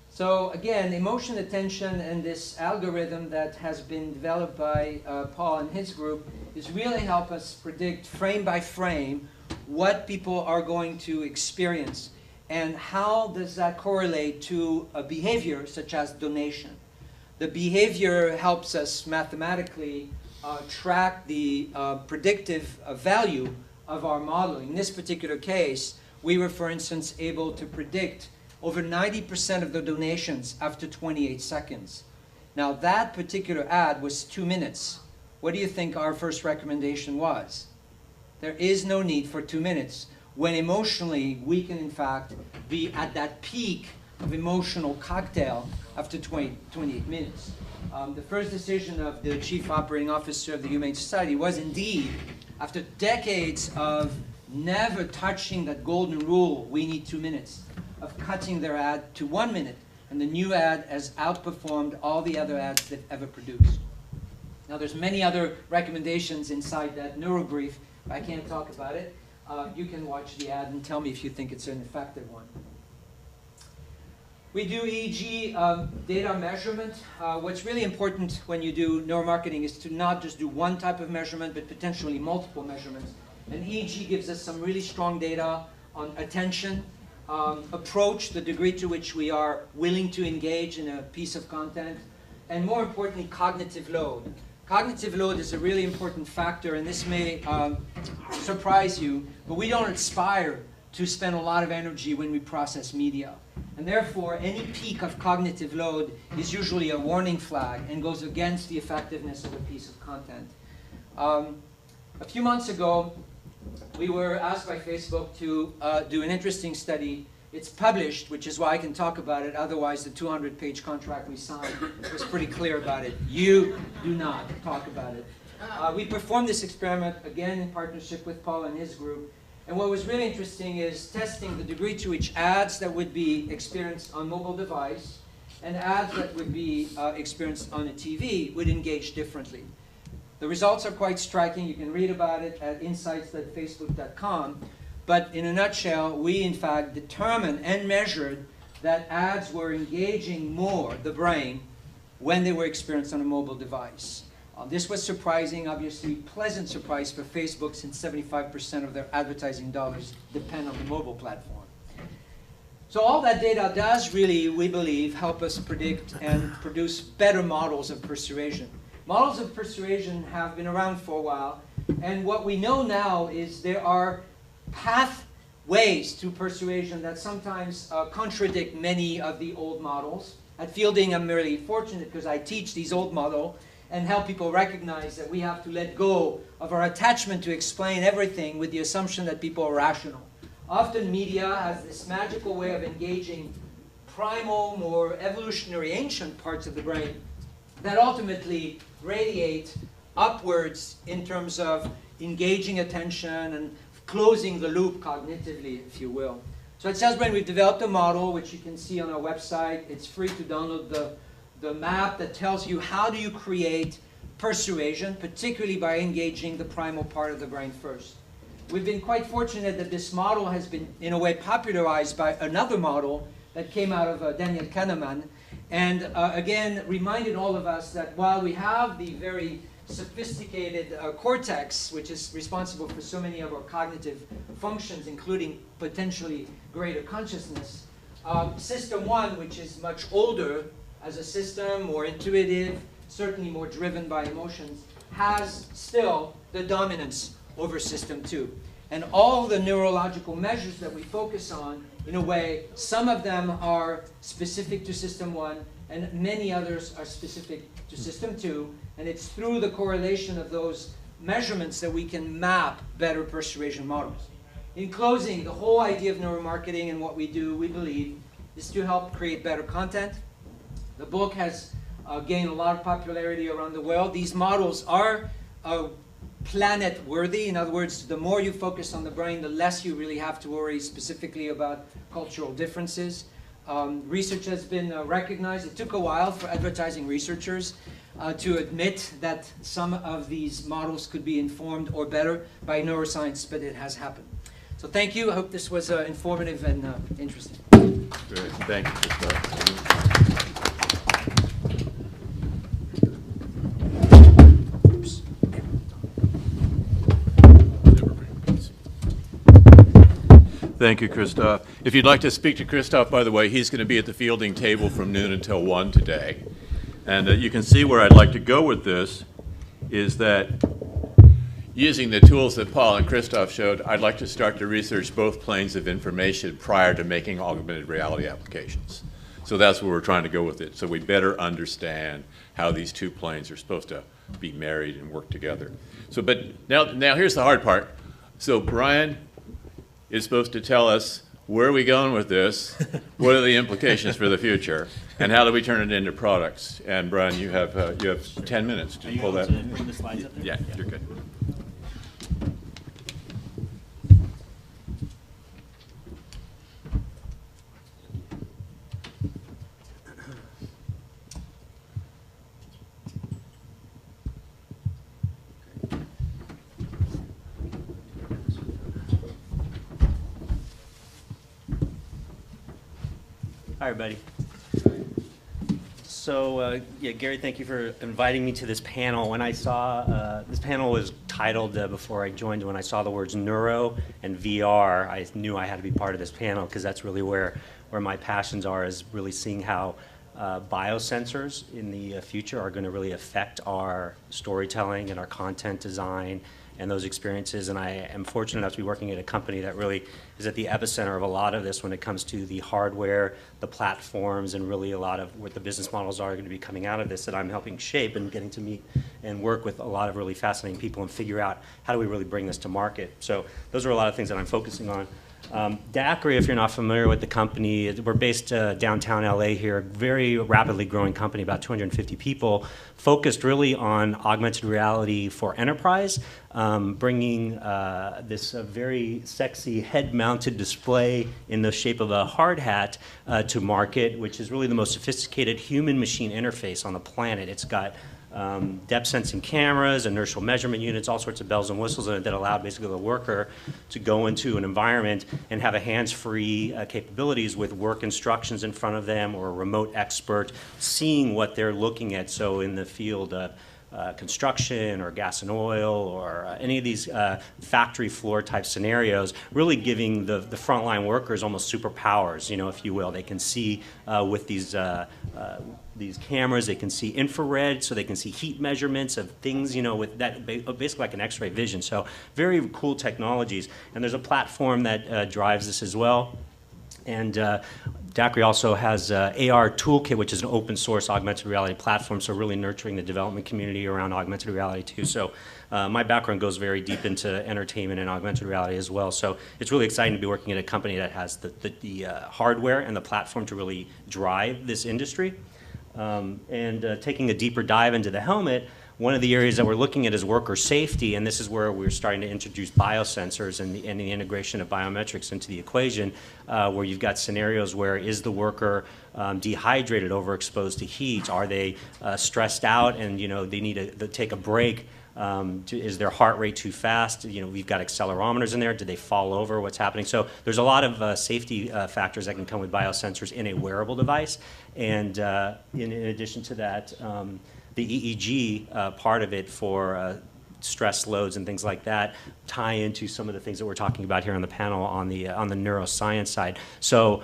S11: So again, emotion attention and this algorithm that has been developed by Paul and his group is really help us predict frame by frame what people are going to experience and how does that correlate to a behavior such as donation. The behavior helps us mathematically track the predictive value of our modeling. In this particular case, we were, for instance, able to predict over 90% of the donations after 28 seconds. Now, that particular ad was 2 minutes. What do you think our first recommendation was? There is no need for 2 minutes, when emotionally we can, in fact, be at that peak of emotional cocktail after 28 minutes. The first decision of the Chief Operating Officer of the Humane Society was indeed, after decades of never touching that golden rule, we need 2 minutes, of cutting their ad to 1 minute. And the new ad has outperformed all the other ads they've ever produced. Now there's many other recommendations inside that neurobrief, but I can't talk about it. You can watch the ad and tell me if you think it's an effective one. We do EEG data measurement. What's really important when you do neuromarketing is to not just do one type of measurement, but potentially multiple measurements. And EEG gives us some really strong data on attention, approach, the degree to which we are willing to engage in a piece of content, and more importantly, cognitive load. Cognitive load is a really important factor, and this may surprise you, but we don't aspire to spend a lot of energy when we process media. And therefore, any peak of cognitive load is usually a warning flag and goes against the effectiveness of a piece of content. A few months ago, we were asked by Facebook to do an interesting study. It's published, which is why I can talk about it. Otherwise, the 200-page contract we signed was pretty clear about it. You do not talk about it. We performed this experiment, again, in partnership with Paul and his group. And what was really interesting is testing the degree to which ads that would be experienced on mobile device and ads that would be experienced on a TV would engage differently. The results are quite striking. You can read about it at insights.facebook.com. But in a nutshell, we in fact determined and measured that ads were engaging more the brain when they were experienced on a mobile device. This was surprising, obviously pleasant surprise for Facebook, since 75% of their advertising dollars depend on the mobile platform. So all that data does really, we believe, help us predict and produce better models of persuasion. Models of persuasion have been around for a while, and what we know now is there are pathways to persuasion that sometimes contradict many of the old models. At Fielding, I'm really fortunate because I teach these old models and help people recognize that we have to let go of our attachment to explain everything with the assumption that people are rational. Often media has this magical way of engaging primal, more evolutionary, ancient parts of the brain that ultimately radiate upwards in terms of engaging attention and closing the loop cognitively, if you will. So at SalesBrain, we've developed a model, which you can see on our website. It's free to download the map that tells you how do you create persuasion, particularly by engaging the primal part of the brain first. We've been quite fortunate that this model has been, in a way, popularized by another model that came out of Daniel Kahneman, and again, reminded all of us that while we have the very sophisticated cortex, which is responsible for so many of our cognitive functions, including potentially greater consciousness, System 1, which is much older as a system, more intuitive, certainly more driven by emotions, has still the dominance over System 2. And all the neurological measures that we focus on, in a way, some of them are specific to System 1, and many others are specific to System 2. And it's through the correlation of those measurements that we can map better persuasion models. In closing, the whole idea of neuromarketing and what we do, we believe, is to help create better content. The book has gained a lot of popularity around the world. These models are planet worthy. In other words, the more you focus on the brain, the less you really have to worry specifically about cultural differences. Research has been recognized. It took a while for advertising researchers to admit that some of these models could be informed or better by neuroscience, but it has happened. So thank you. I hope this was informative and interesting.
S2: Great. Thank you, Christoph. Thank you, Christoph. If you'd like to speak to Christoph, by the way, he's going to be at the fielding table from noon until 1 today. And you can see where I'd like to go with this is that using the tools that Paul and Christoph showed, I'd like to start to research both planes of information prior to making augmented reality applications. So that's where we're trying to go with it. So we better understand how these two planes are supposed to be married and work together. So, but now here's the hard part. So Brian is supposed to tell us where are we going with this, what are the implications for the future, and how do we turn it into products. And Brian, you have 10 minutes to pull that.
S6: Bring the slides up there?
S2: Yeah, you're good.
S13: Hi, everybody. So, yeah, Gary, thank you for inviting me to this panel. When I saw, this panel was titled before I joined, when I saw the words neuro and VR, I knew I had to be part of this panel because that's really where my passions are, is really seeing how biosensors in the future are going to really affect our storytelling and our content design and those experiences. And I am fortunate enough to be working at a company that really is at the epicenter of a lot of this when it comes to the hardware, the platforms, and really a lot of what the business models are going to be coming out of this that I'm helping shape and getting to meet and work with a lot of really fascinating people and figure out how do we really bring this to market. So those are a lot of things that I'm focusing on. DACRI, if you're not familiar with the company, we're based downtown LA here, very rapidly growing company, about 250 people, focused really on augmented reality for enterprise, bringing this very sexy head-mounted display in the shape of a hard hat to market, which is really the most sophisticated human-machine interface on the planet. It's got depth sensing cameras, inertial measurement units, all sorts of bells and whistles in it that allow basically the worker to go into an environment and have a hands-free capabilities with work instructions in front of them or a remote expert seeing what they're looking at. So in the field of construction or gas and oil or any of these factory floor type scenarios, really giving the frontline workers almost superpowers, you know, if you will. They can see with these cameras, they can see infrared, so they can see heat measurements of things, you know, with that, basically like an X-ray vision. So very cool technologies. And there's a platform that drives this as well. And DACRI also has AR Toolkit, which is an open source augmented reality platform, so really nurturing the development community around augmented reality too. So my background goes very deep into entertainment and augmented reality as well. So it's really exciting to be working at a company that has the hardware and the platform to really drive this industry. Taking a deeper dive into the helmet, one of the areas that we're looking at is worker safety, and this is where we're starting to introduce biosensors and the integration of biometrics into the equation, where you've got scenarios where is the worker dehydrated, overexposed to heat? Are they stressed out and, you know, they need to take a break? Is their heart rate too fast? You know, we've got accelerometers in there. Do they fall over? What's happening? So there's a lot of safety factors that can come with biosensors in a wearable device. And in addition to that, the EEG part of it for stress loads and things like that tie into some of the things that we're talking about here on the panel on the neuroscience side. So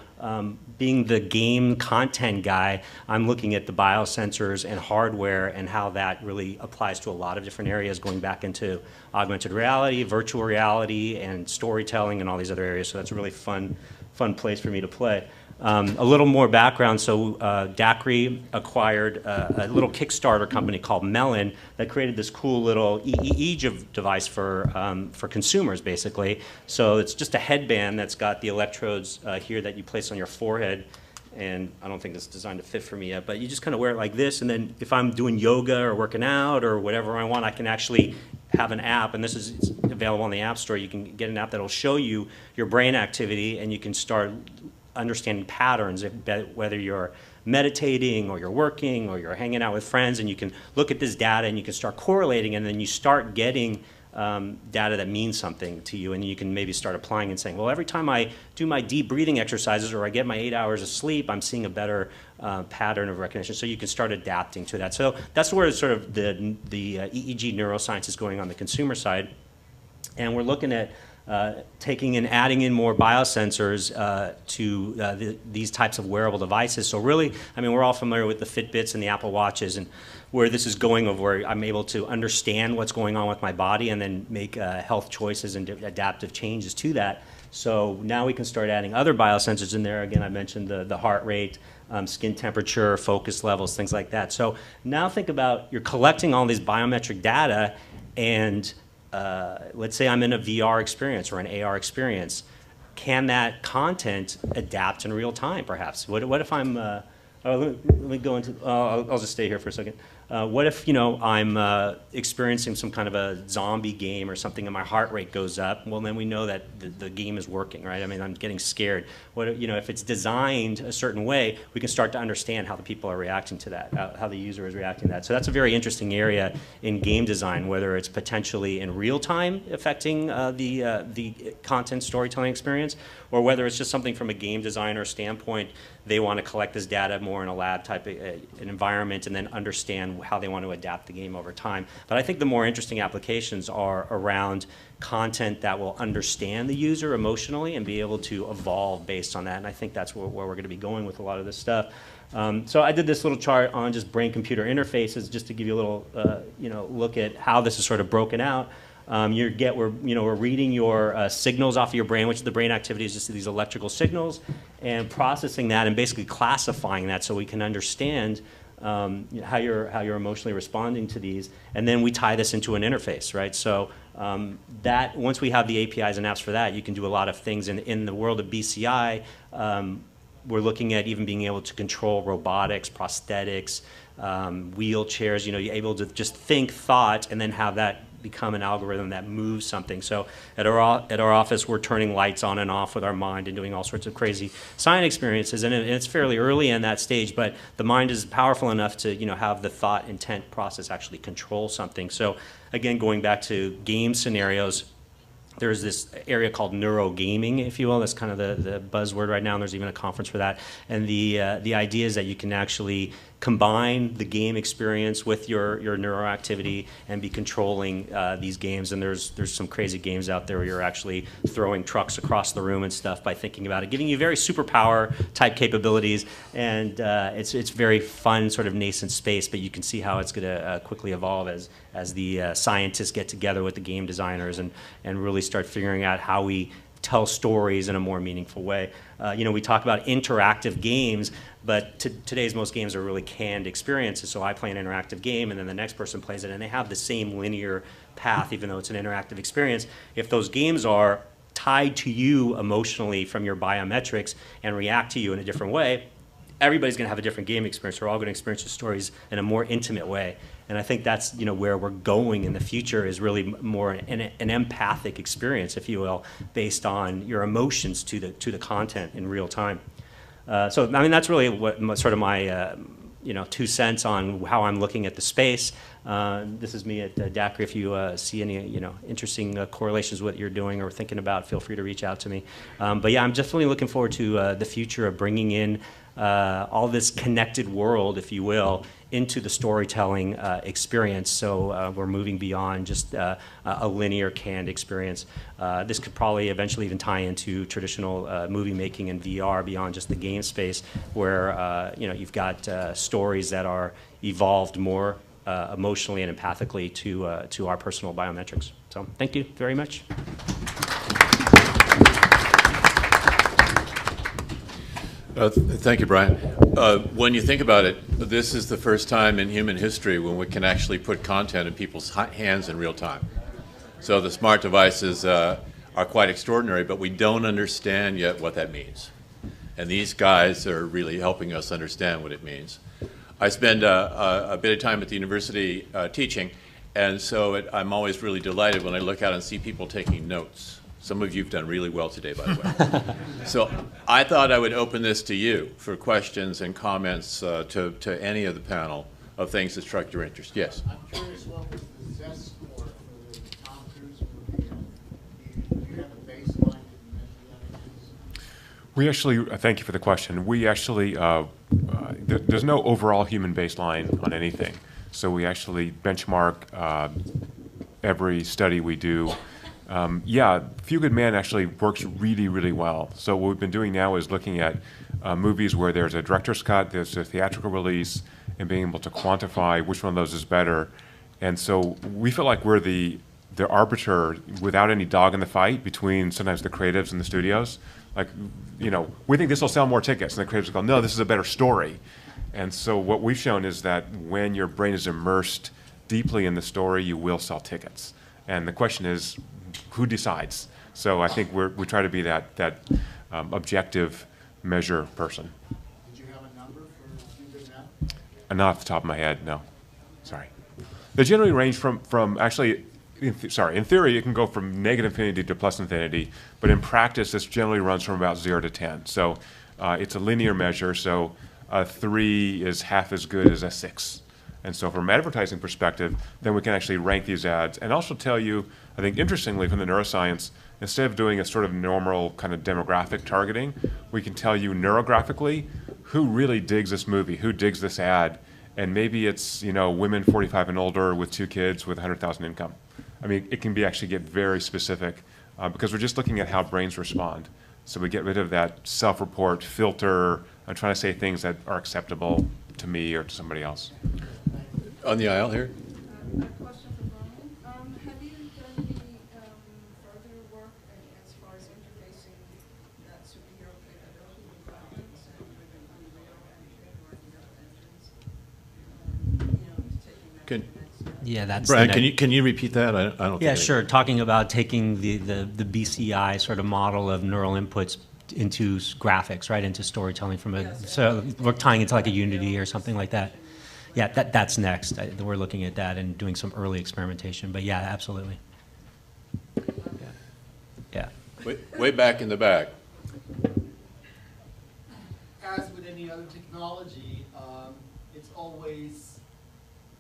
S13: being the game content guy, I'm looking at the biosensors and hardware and how that really applies to a lot of different areas, going back into augmented reality, virtual reality, and storytelling and all these other areas. So that's a really fun place for me to play. A little more background, so DACRI acquired a little Kickstarter company called Melon that created this cool little EEG device for consumers, basically. So it's just a headband that's got the electrodes here that you place on your forehead, and I don't think it's designed to fit for me yet, but you just kind of wear it like this, and then if I'm doing yoga or working out or whatever I want, I can actually have an app, and this is it's available on the App Store. You can get an app that will show you your brain activity, and you can start understanding patterns, whether you're meditating or you're working or you're hanging out with friends, and you can look at this data and you can start correlating, and then you start getting data that means something to you, and you can maybe start applying and saying, well, every time I do my deep breathing exercises or I get my 8 hours of sleep, I'm seeing a better pattern of recognition. So you can start adapting to that. So that's where sort of the EEG neuroscience is going on the consumer side. And we're looking at taking and adding in more biosensors to these types of wearable devices. So really, I mean, we're all familiar with the Fitbits and the Apple Watches, and where this is going of where I'm able to understand what's going on with my body and then make health choices and adaptive changes to that. So now we can start adding other biosensors in there. Again, I mentioned the heart rate, skin temperature, focus levels, things like that. So now think about you're collecting all these biometric data, and let's say I'm in a VR experience or an AR experience. Can that content adapt in real time, perhaps? What if I'm, let me go into, I'll just stay here for a second. What if, I'm experiencing some kind of a zombie game or something and my heart rate goes up? Well, then we know that the game is working, right? I mean, I'm getting scared. What, if it's designed a certain way, we can start to understand how the people are reacting to that, how the user is reacting to that. So that's a very interesting area in game design, whether it's potentially in real time affecting the content storytelling experience, or whether it's just something from a game designer standpoint, they want to collect this data more in a lab type of an environment and then understand how they want to adapt the game over time. But I think the more interesting applications are around content that will understand the user emotionally and be able to evolve based on that. And I think that's where we're going to be going with a lot of this stuff. So I did this little chart on just brain-computer interfaces just to give you a little look at how this is sort of broken out. We're reading your signals off of your brain, which the brain activity is just these electrical signals, and processing that and basically classifying that so we can understand how you're emotionally responding to these, and then we tie this into an interface, right? So that once we have the APIs and apps for that, you can do a lot of things. In the world of BCI, we're looking at even being able to control robotics, prosthetics, wheelchairs. You're able to just think thought and then have that become an algorithm that moves something. So at our office, we're turning lights on and off with our mind and doing all sorts of crazy science experiences. And it's fairly early in that stage, but the mind is powerful enough to have the thought intent process actually control something. So again, going back to game scenarios, there's this area called neurogaming, if you will. That's kind of the buzzword right now, and there's even a conference for that. And the idea is that you can actually combine the game experience with your neuroactivity and be controlling these games. And there's some crazy games out there where you're actually throwing trucks across the room and stuff by thinking about it, giving you very superpower type capabilities. And it's very fun, sort of nascent space, but you can see how it's going to quickly evolve as the scientists get together with the game designers and really start figuring out how we tell stories in a more meaningful way. We talk about interactive games, but today's most games are really canned experiences. So I play an interactive game, and then the next person plays it, and they have the same linear path, even though it's an interactive experience. If those games are tied to you emotionally from your biometrics and react to you in a different way, everybody's going to have a different game experience. We're all going to experience the stories in a more intimate way. And I think that's where we're going in the future, is really more an empathic experience, if you will, based on your emotions to the content in real time. So I mean, that's really what sort of my 2 cents on how I'm looking at the space. This is me at DACRI. If you see any interesting correlations with what you're doing or thinking about, feel free to reach out to me. But yeah, I'm definitely looking forward to the future of bringing in all this connected world, if you will, into the storytelling experience. So we're moving beyond just a linear canned experience. This could probably eventually even tie into traditional movie making and VR beyond just the game space, where you've got stories that are evolved more emotionally and empathically to our personal biometrics. So thank you very much.
S2: Thank you, Brian. When you think about it, this is the first time in human history when we can actually put content in people's hands in real time. So the smart devices are quite extraordinary, but we don't understand yet what that means. And these guys are really helping us understand what it means. I spend a bit of time at the university teaching, And so I'm always really delighted when I look out and see people taking notes. Some of you have done really well today, by the way. So I thought I would open this to you for questions and comments to any of the panel of things that struck your interest. Yes?
S10: I'm curious, what was the ZEST score for the Tom Cruise movie? Do you have a baseline that you measure that against?
S7: We actually, thank you for the question. We actually, there's no overall human baseline on anything. So we actually benchmark every study we do. Yeah, Few Good Man actually works really, really well. So what we've been doing now is looking at movies where there's a director's cut, there's a theatrical release, and being able to quantify which one of those is better. And so we feel like we're the arbiter without any dog in the fight between sometimes the creatives and the studios. Like, you know, we think this will sell more tickets, and the creatives go, no, this is a better story. And so what we've shown is that when your brain is immersed deeply in the story, you will sell tickets. And the question is, who decides? So I think we try to be that objective measure person.
S10: Did you have a number for Few Good Men?
S7: Not off the top of my head, no. Sorry. They generally range from actually, in theory, it can go from negative infinity to plus infinity, but in practice, this generally runs from about 0 to 10. So it's a linear measure, so a 3 is half as good as a 6. And so from an advertising perspective, then we can actually rank these ads and also tell you, I think interestingly from the neuroscience, instead of doing a sort of normal kind of demographic targeting, we can tell you neurographically who really digs this movie, who digs this ad, and maybe it's, you know, women 45 and older with 2 kids with 100,000 income. I mean, it can be actually get very specific because we're just looking at how brains respond. So we get rid of that self-report filter. I'm trying to say things that are acceptable to me or to somebody else.
S2: On the aisle here.
S12: A question for Brian. Have you done any further work as far as interfacing that superhero capability with graphics and with Unreal Engine or any other engines? You know, taking that to the next step?
S13: Yeah, that's
S2: Brian,
S13: the
S2: can you repeat that? I don't
S13: Yeah,
S2: think
S13: sure. Talking about taking the BCI sort of model of neural inputs into graphics, right, into storytelling from a, so we're tying it to like a Unity or something like that. Yeah, that's next. We're looking at that and doing some early experimentation, but yeah, absolutely. Yeah.
S2: Way back in the back.
S10: As with any other technology, it's always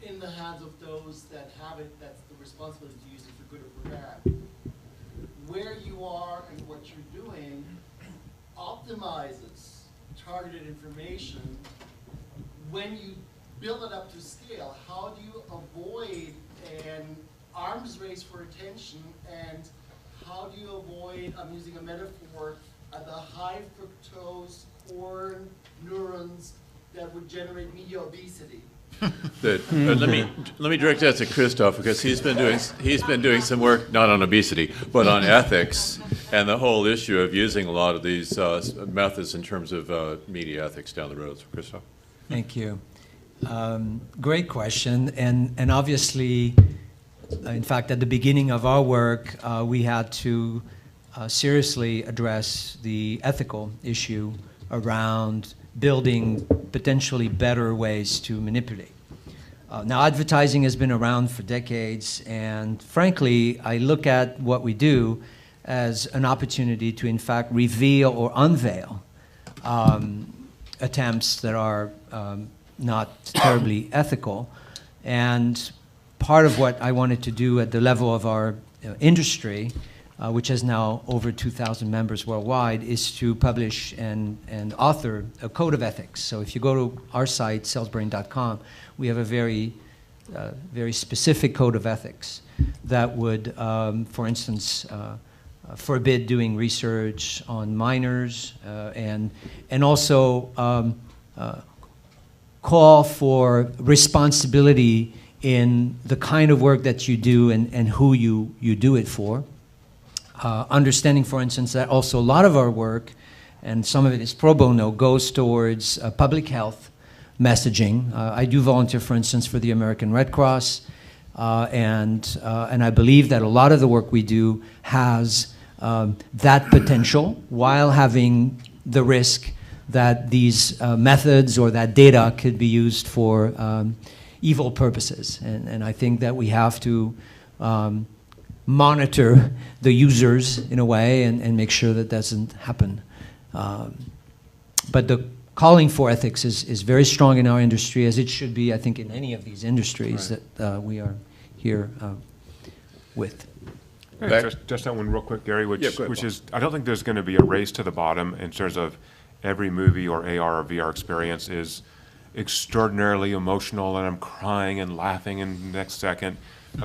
S10: in the hands of those that have it, that's the responsibility to use it for good or for bad. Where you are and what you're doing optimizes targeted information. When you build it up to scale, how do you avoid an arms race for attention, and how do you avoid, I'm using a metaphor, the high fructose corn neurons that would generate media obesity?
S2: Let me direct that to Christoph, because he's been doing some work not on obesity but on ethics and the whole issue of using a lot of these methods in terms of media ethics down the road. So Christoph.
S11: Thank you. Great question, and obviously, in fact, at the beginning of our work, we had to seriously address the ethical issue around building potentially better ways to manipulate. Now, advertising has been around for decades, and frankly, I look at what we do as an opportunity to, in fact, reveal or unveil attempts that are not terribly ethical. And part of what I wanted to do at the level of our industry, which has now over 2,000 members worldwide, is to publish and author a code of ethics. So if you go to our site, salesbrain.com, we have a very specific code of ethics that would, for instance, forbid doing research on minors and also call for responsibility in the kind of work that you do and who you do it for. Understanding, for instance, that also a lot of our work, and some of it is pro bono, goes towards public health messaging. I do volunteer, for instance, for the American Red Cross, and I believe that a lot of the work we do has that potential while having the risk that these methods or that data could be used for
S14: evil purposes. And I think that we have to monitor the users in a way and make sure that doesn't happen. But the calling for ethics is very strong in our industry, as it should be, I think, in any of these industries that we are here with.
S7: Just that one real quick, Gary, which,
S2: Yeah, go ahead,
S7: which
S2: Paul.
S7: is, I don't think there's going to be a race to the bottom in terms of every movie or AR or VR experience is extraordinarily emotional and I'm crying and laughing in the next second,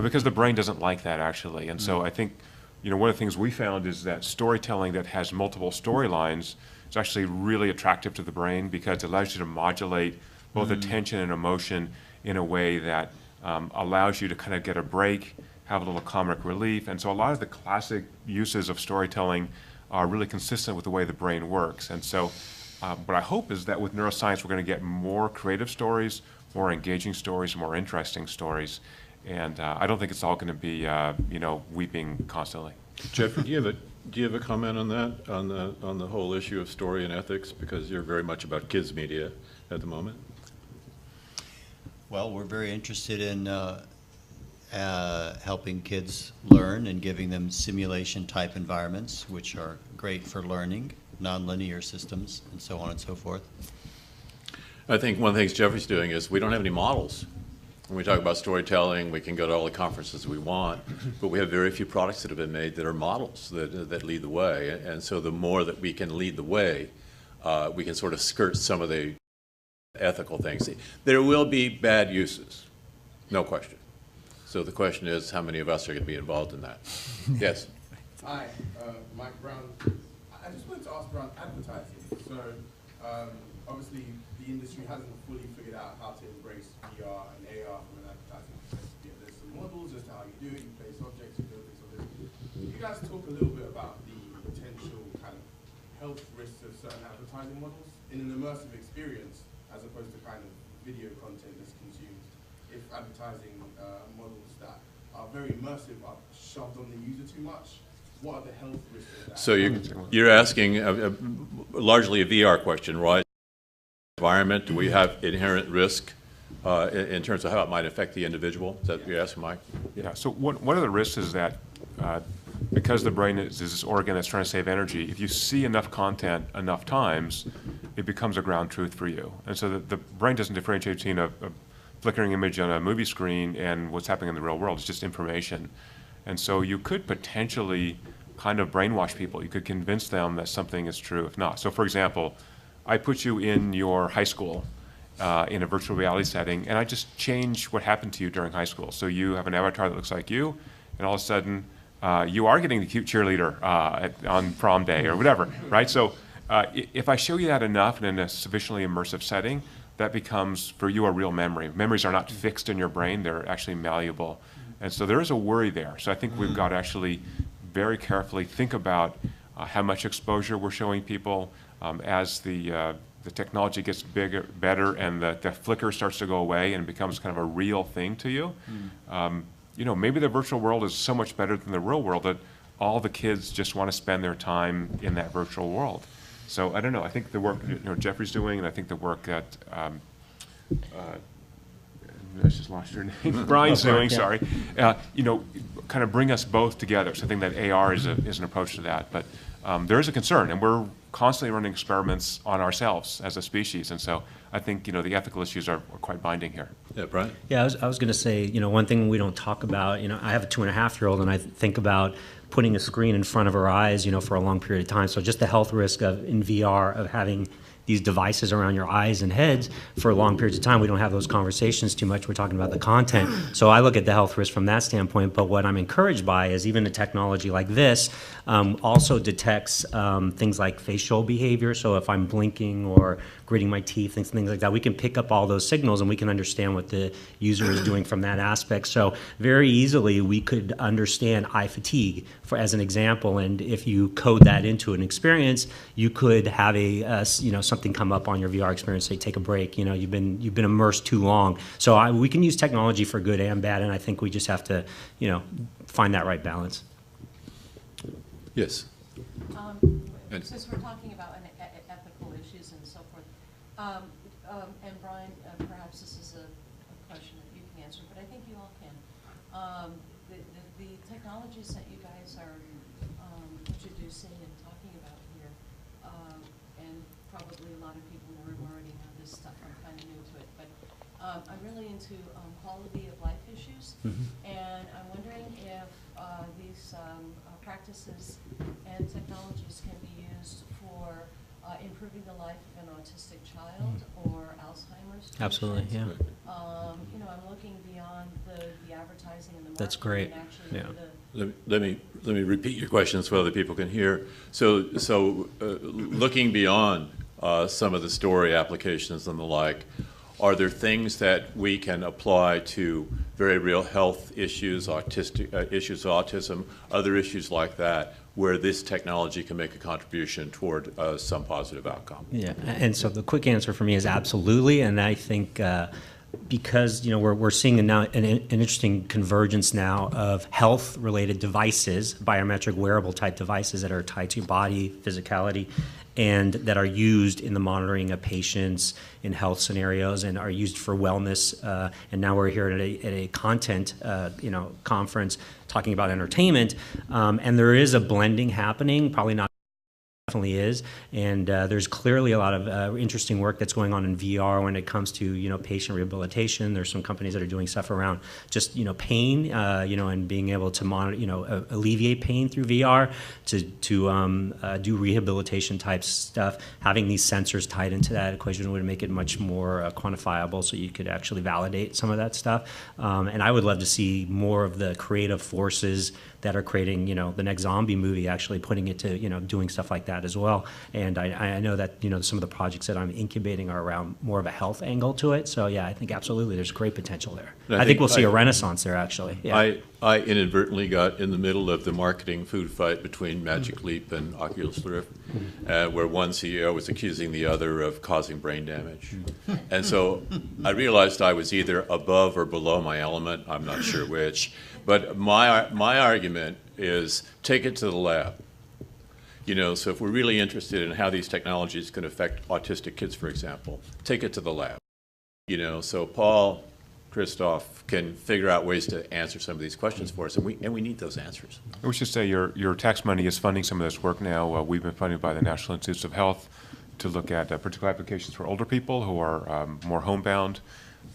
S7: because the brain doesn't like that actually. And so I think, one of the things we found is that storytelling that has multiple storylines is actually really attractive to the brain because it allows you to modulate both attention and emotion in a way that allows you to kind of get a break, have a little comic relief. And so a lot of the classic uses of storytelling are really consistent with the way the brain works. And so what I hope is that with neuroscience, we're going to get more creative stories, more engaging stories, more interesting stories. And I don't think it's all going to be, weeping constantly.
S2: Jeffrey, do you have a comment on that, on the whole issue of story and ethics? Because you're very much about kids media at the moment.
S1: Well, we're very interested in helping kids learn and giving them simulation type environments, which are great for learning, nonlinear systems, and so on and so forth.
S2: I think one of the things Jeffrey's doing is we don't have any models. When we talk about storytelling, we can go to all the conferences we want, but we have very few products that have been made that are models that lead the way. And so the more that we can lead the way, we can sort of skirt some of the ethical things. There will be bad uses, no question. So the question is, how many of us are going to be involved in that? Yes?
S15: Hi, Mike Brown. I just wanted to ask around advertising. So obviously the industry hasn't fully figured out how to embrace VR and AR from an advertising perspective. There's some models as to how you do it, you place objects, you build things on this. Can you guys talk a little bit about the potential kind of health risks of certain advertising models in an immersive experience as opposed to kind of video content that's consumed? If advertising models that are very immersive are shoved on the user too much, what are the health risks of that?
S2: So you're asking largely a VR question, right? Environment, do we have inherent risk in terms of how it might affect the individual? Is that what you're asking, Mike?
S7: Yeah, so one of the risks is that because the brain is this organ that's trying to save energy, if you see enough content enough times, it becomes a ground truth for you. And so the brain doesn't differentiate between a flickering image on a movie screen and what's happening in the real world. It's just information. And so you could potentially kind of brainwash people. You could convince them that something is true if not. So for example, I put you in your high school in a virtual reality setting, and I just change what happened to you during high school. So you have an avatar that looks like you, and all of a sudden you are getting the cute cheerleader on prom day or whatever, right? So if I show you that enough and in a sufficiently immersive setting, that becomes, for you, a real memory. Memories are not fixed in your brain, they're actually malleable. And so there is a worry there. So I think we've got to actually very carefully think about how much exposure we're showing people as the technology gets bigger, better, and the flicker starts to go away and becomes kind of a real thing to you. Maybe the virtual world is so much better than the real world that all the kids just want to spend their time in that virtual world. So I don't know. I think the work Jeffrey's doing, and I think the work that I just lost your name. Brian's doing. Sorry. Kind of bring us both together. So I think that AR is an approach to that. But there is a concern, and we're constantly running experiments on ourselves as a species. And so I think the ethical issues are quite binding here.
S2: Yeah, Brian.
S13: Yeah, I was going to say, one thing we don't talk about. I have a 2.5-year-old, and I think about putting a screen in front of her eyes, for a long period of time. So just the health risk in VR of having these devices around your eyes and heads for long periods of time. We don't have those conversations too much. We're talking about the content. So I look at the health risk from that standpoint. But what I'm encouraged by is even a technology like this also detects things like facial behavior. So if I'm blinking or gritting my teeth and things like that, we can pick up all those signals and we can understand what the user is doing from that aspect. So very easily we could understand eye fatigue, as an example. And if you code that into an experience, you could have something come up on your VR experience, say take a break. You've been immersed too long. So we can use technology for good and bad, and I think we just have to find that right balance.
S2: Yes.
S16: Since we're talking about ethical issues and so forth, and Brian, perhaps this is a question that you can answer, but I think you all can. The technologies that you guys are introducing and talking about here, and probably a lot of people in the room already know this stuff, I'm kind of new to it, but I'm really into quality of life issues, and I'm wondering if these practices and technologies can be used for improving the life of an autistic child or Alzheimer's patient.
S13: Absolutely, yeah.
S16: You know, I'm looking beyond the advertising and the marketing.
S13: That's great.
S16: And actually
S13: Yeah.
S2: Let me repeat your question so other people can hear. So looking beyond some of the story applications and the like, are there things that we can apply to very real health issues, issues of autism, other issues like that, where this technology can make a contribution toward some positive outcome?
S13: Yeah, and so the quick answer for me is absolutely, and I think because we're seeing now an interesting convergence now of health-related devices, biometric wearable type devices that are tied to body physicality, and that are used in the monitoring of patients in health scenarios and are used for wellness. And now we're here at a content conference talking about entertainment, and there is a blending happening, probably not. Definitely is, and there's clearly a lot of interesting work that's going on in VR when it comes to patient rehabilitation. There's some companies that are doing stuff around just pain, and being able to monitor, alleviate pain through VR, to do rehabilitation type stuff. Having these sensors tied into that equation would make it much more quantifiable, so you could actually validate some of that stuff. And I would love to see more of the creative forces that are creating, the next zombie movie, actually putting it to, doing stuff like that as well. And I know that, some of the projects that I'm incubating are around more of a health angle to it. So yeah, I think absolutely there's great potential there. I think we'll see a renaissance there, actually. Yeah.
S2: I inadvertently got in the middle of the marketing food fight between Magic Leap and Oculus Rift, where one CEO was accusing the other of causing brain damage. And so I realized I was either above or below my element, I'm not sure which. But my argument is take it to the lab. So if we're really interested in how these technologies can affect autistic kids, for example, take it to the lab. So Paul, Christoph can figure out ways to answer some of these questions for us, and we need those answers.
S7: We should say your tax money is funding some of this work now. We've been funded by the National Institutes of Health to look at particular applications for older people who are more homebound,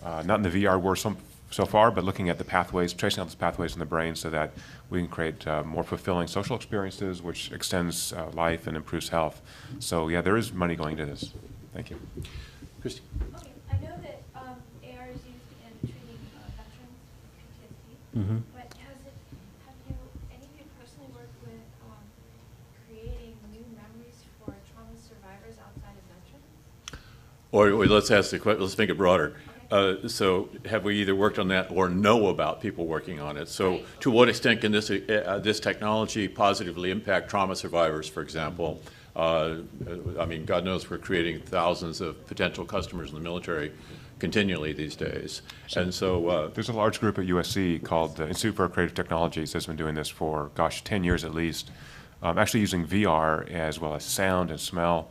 S7: not in the VR world so far, but looking at the pathways, tracing out those pathways in the brain so that we can create more fulfilling social experiences, which extends life and improves health. So yeah, there is money going to this. Thank you.
S2: Christy.
S17: Okay, I know that AR is used in treating veterans with PTSD, but have any of you personally worked with creating new memories for trauma survivors outside of veterans?
S2: Or let's ask the question, let's make it broader. So have we either worked on that or know about people working on it? So to what extent can this technology positively impact trauma survivors, for example? I mean, God knows we're creating thousands of potential customers in the military continually these days. And so
S7: there's a large group at USC called the Institute for Creative Technologies that's been doing this for, 10 years at least, actually using VR as well as sound and smell.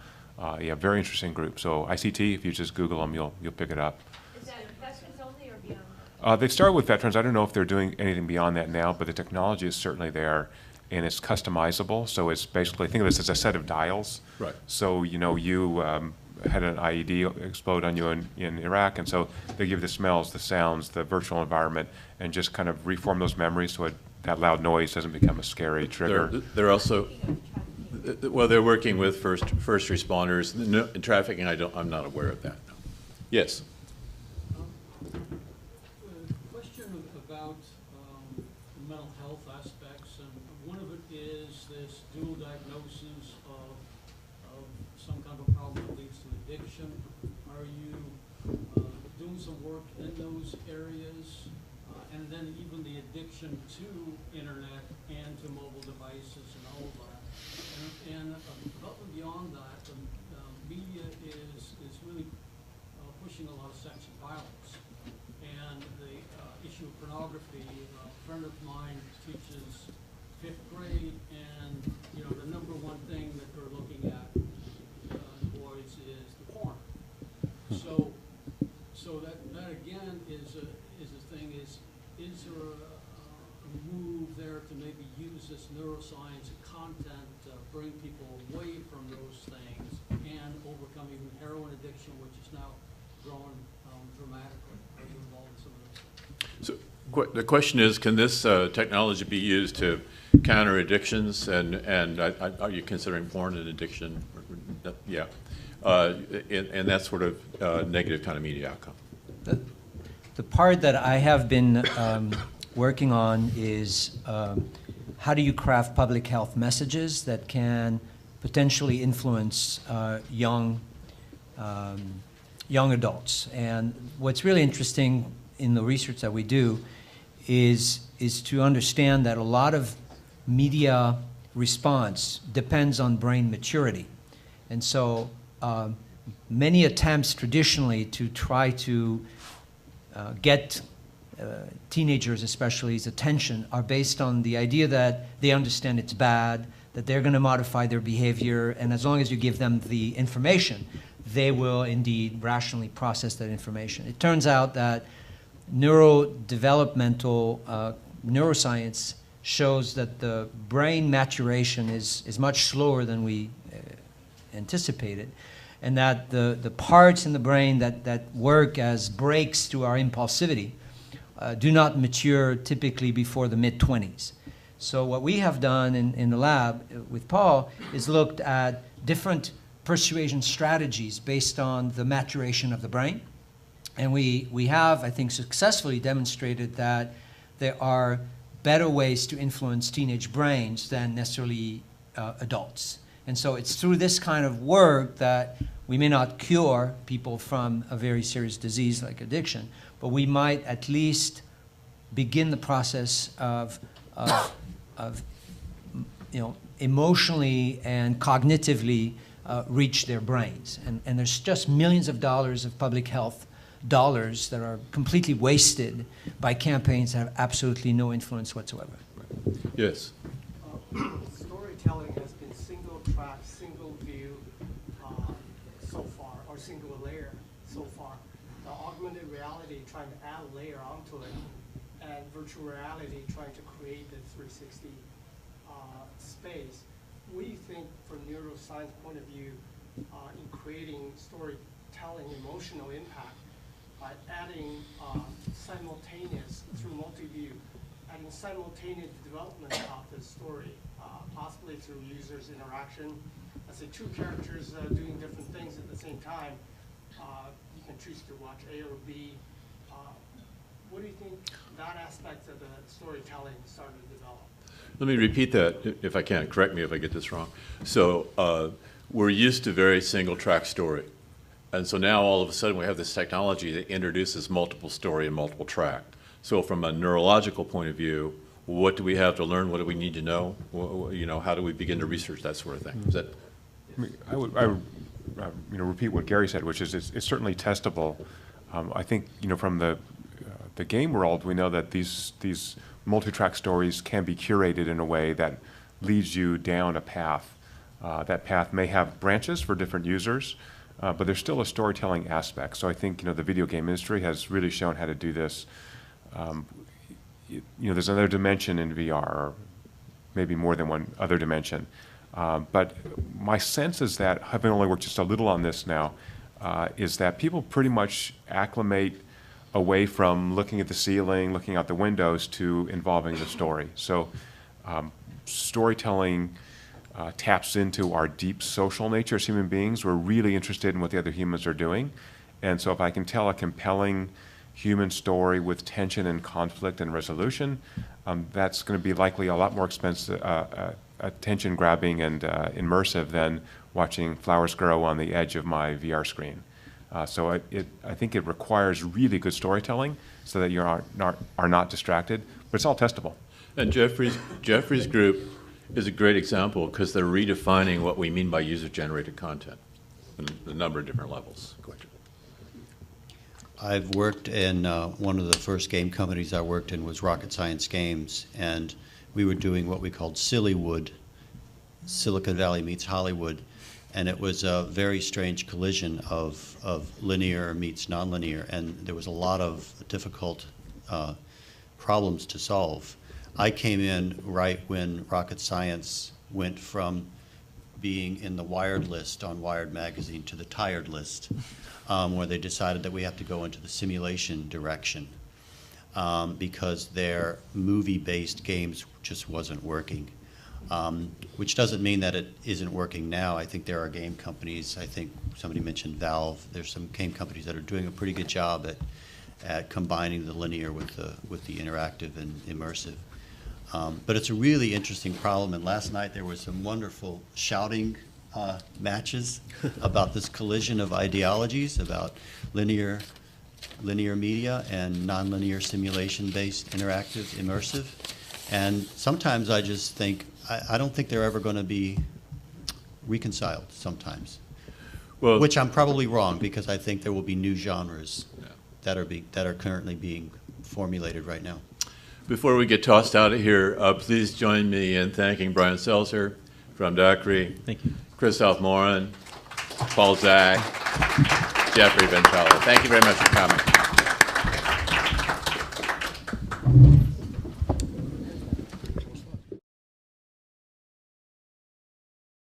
S7: Yeah, very interesting group. So ICT, if you just Google them, you'll pick it up.
S17: Is that veterans only or beyond?
S7: They start with veterans. I don't know if they're doing anything beyond that now, but the technology is certainly there, and it's customizable. So it's basically, think of this as a set of dials.
S2: Right.
S7: So you had an IED explode on you in Iraq, and so they give the smells, the sounds, the virtual environment, and just kind of reform those memories so that loud noise doesn't become a scary trigger.
S2: They're also, well, they're working with first responders. In trafficking, I'm not aware of that. No. Yes.
S18: Question about mental health aspects, and one of it is this dual diagnosis of some kind of problem that leads to addiction. Are you doing some work in those areas? And then even the addiction to internet and to mobile devices and all of that. And above and beyond that, media is really pushing a lot of sex and violence. And the issue of pornography, a friend of mine teaches 5th grade, and the number one thing that they're looking at, boys, is the porn. So that that again is the thing is there a move there to maybe use this neuroscience content to bring people away from those things and overcome even heroin addiction, which is now growing dramatically? Are you involved in some of those things?
S2: So the question is, can this technology be used to counter addictions? And are you considering porn an addiction? Yeah. And that sort of negative kind of media outcome.
S14: The part that I have been working on is how do you craft public health messages that can potentially influence young adults. And what's really interesting in the research that we do is to understand that a lot of media response depends on brain maturity. And so many attempts traditionally to try to get teenagers espeschally's attention are based on the idea that they understand it's bad, that they're going to modify their behavior, and as long as you give them the information, they will indeed rationally process that information. It turns out that neurodevelopmental neuroscience shows that the brain maturation is much slower than we anticipated, and that the parts in the brain that work as brakes to our impulsivity do not mature typically before the mid-20s. So what we have done in the lab with Paul is looked at different persuasion strategies based on the maturation of the brain. And we have, I think, successfully demonstrated that there are better ways to influence teenage brains than necessarily adults. And so it's through this kind of work that we may not cure people from a very serious disease like addiction, but we might at least begin the process of emotionally and cognitively reach their brains. And there's just millions of dollars of public health dollars that are completely wasted by campaigns that have absolutely no influence whatsoever.
S2: Yes.
S19: Storytelling has been single track, single view so far, or single layer so far. The augmented reality trying to add a layer onto it, and virtual reality trying to create the 360 space. What do you think, from neuroscience point of view, in creating storytelling emotional impact by adding simultaneous, through multi-view, adding simultaneous development of the story, possibly through users' interaction? Let's say two characters doing different things at the same time. You can choose to watch A or B. What do you think that aspect of the storytelling started to develop?
S2: Let me repeat that, if I can. Correct me if I get this wrong. So we're used to very single-track story. And so now all of a sudden we have this technology that introduces multiple story and multiple track. So from a neurological point of view, what do we have to learn? What do we need to know? How do we begin to research that sort of thing? Is that?
S7: I would repeat what Gary said, which is it's certainly testable. I think from the game world, we know that these multi-track stories can be curated in a way that leads you down a path. That path may have branches for different users, but there's still a storytelling aspect. So I think the video game industry has really shown how to do this. There's another dimension in VR, or maybe more than one other dimension. But my sense is that, having only worked just a little on this now, is that people pretty much acclimate away from looking at the ceiling, looking out the windows, to involving the story. So storytelling taps into our deep social nature as human beings. We're really interested in what the other humans are doing. And so if I can tell a compelling human story with tension and conflict and resolution, that's going to be likely a lot more expensive, attention-grabbing and immersive than watching flowers grow on the edge of my VR screen. So I think it requires really good storytelling so that you are not distracted, but it's all testable.
S2: And Jeffrey's group is a great example because they're redefining what we mean by user-generated content in a number of different levels.
S1: I've worked in one of the first game companies I worked in was Rocket Science Games, and we were doing what we called Sillywood, Silicon Valley meets Hollywood. and it was a very strange collision of linear meets nonlinear, and there was a lot of difficult problems to solve. I came in right when rocket science went from being in the Wired list on Wired magazine to the Tired list, where they decided that we have to go into the simulation direction because their movie-based games just wasn't working. Which doesn't mean that it isn't working now. I think there are game companies, I think somebody mentioned Valve, there's some game companies that are doing a pretty good job at combining the linear with the interactive and immersive. But it's a really interesting problem, and last night there was some wonderful shouting matches about this collision of ideologies, about linear media and nonlinear simulation-based interactive immersive. And sometimes I just think, I don't think they're ever going to be reconciled sometimes.
S2: Well,
S1: which I'm probably wrong, because I think there will be new genres that are currently being formulated right now.
S2: Before we get tossed out of here, please join me in thanking Brian Seltzer from Dockery.
S13: Thank you.
S2: Christoph Morin, Paul Zach, Jeffrey Ventala. Thank you very much for coming.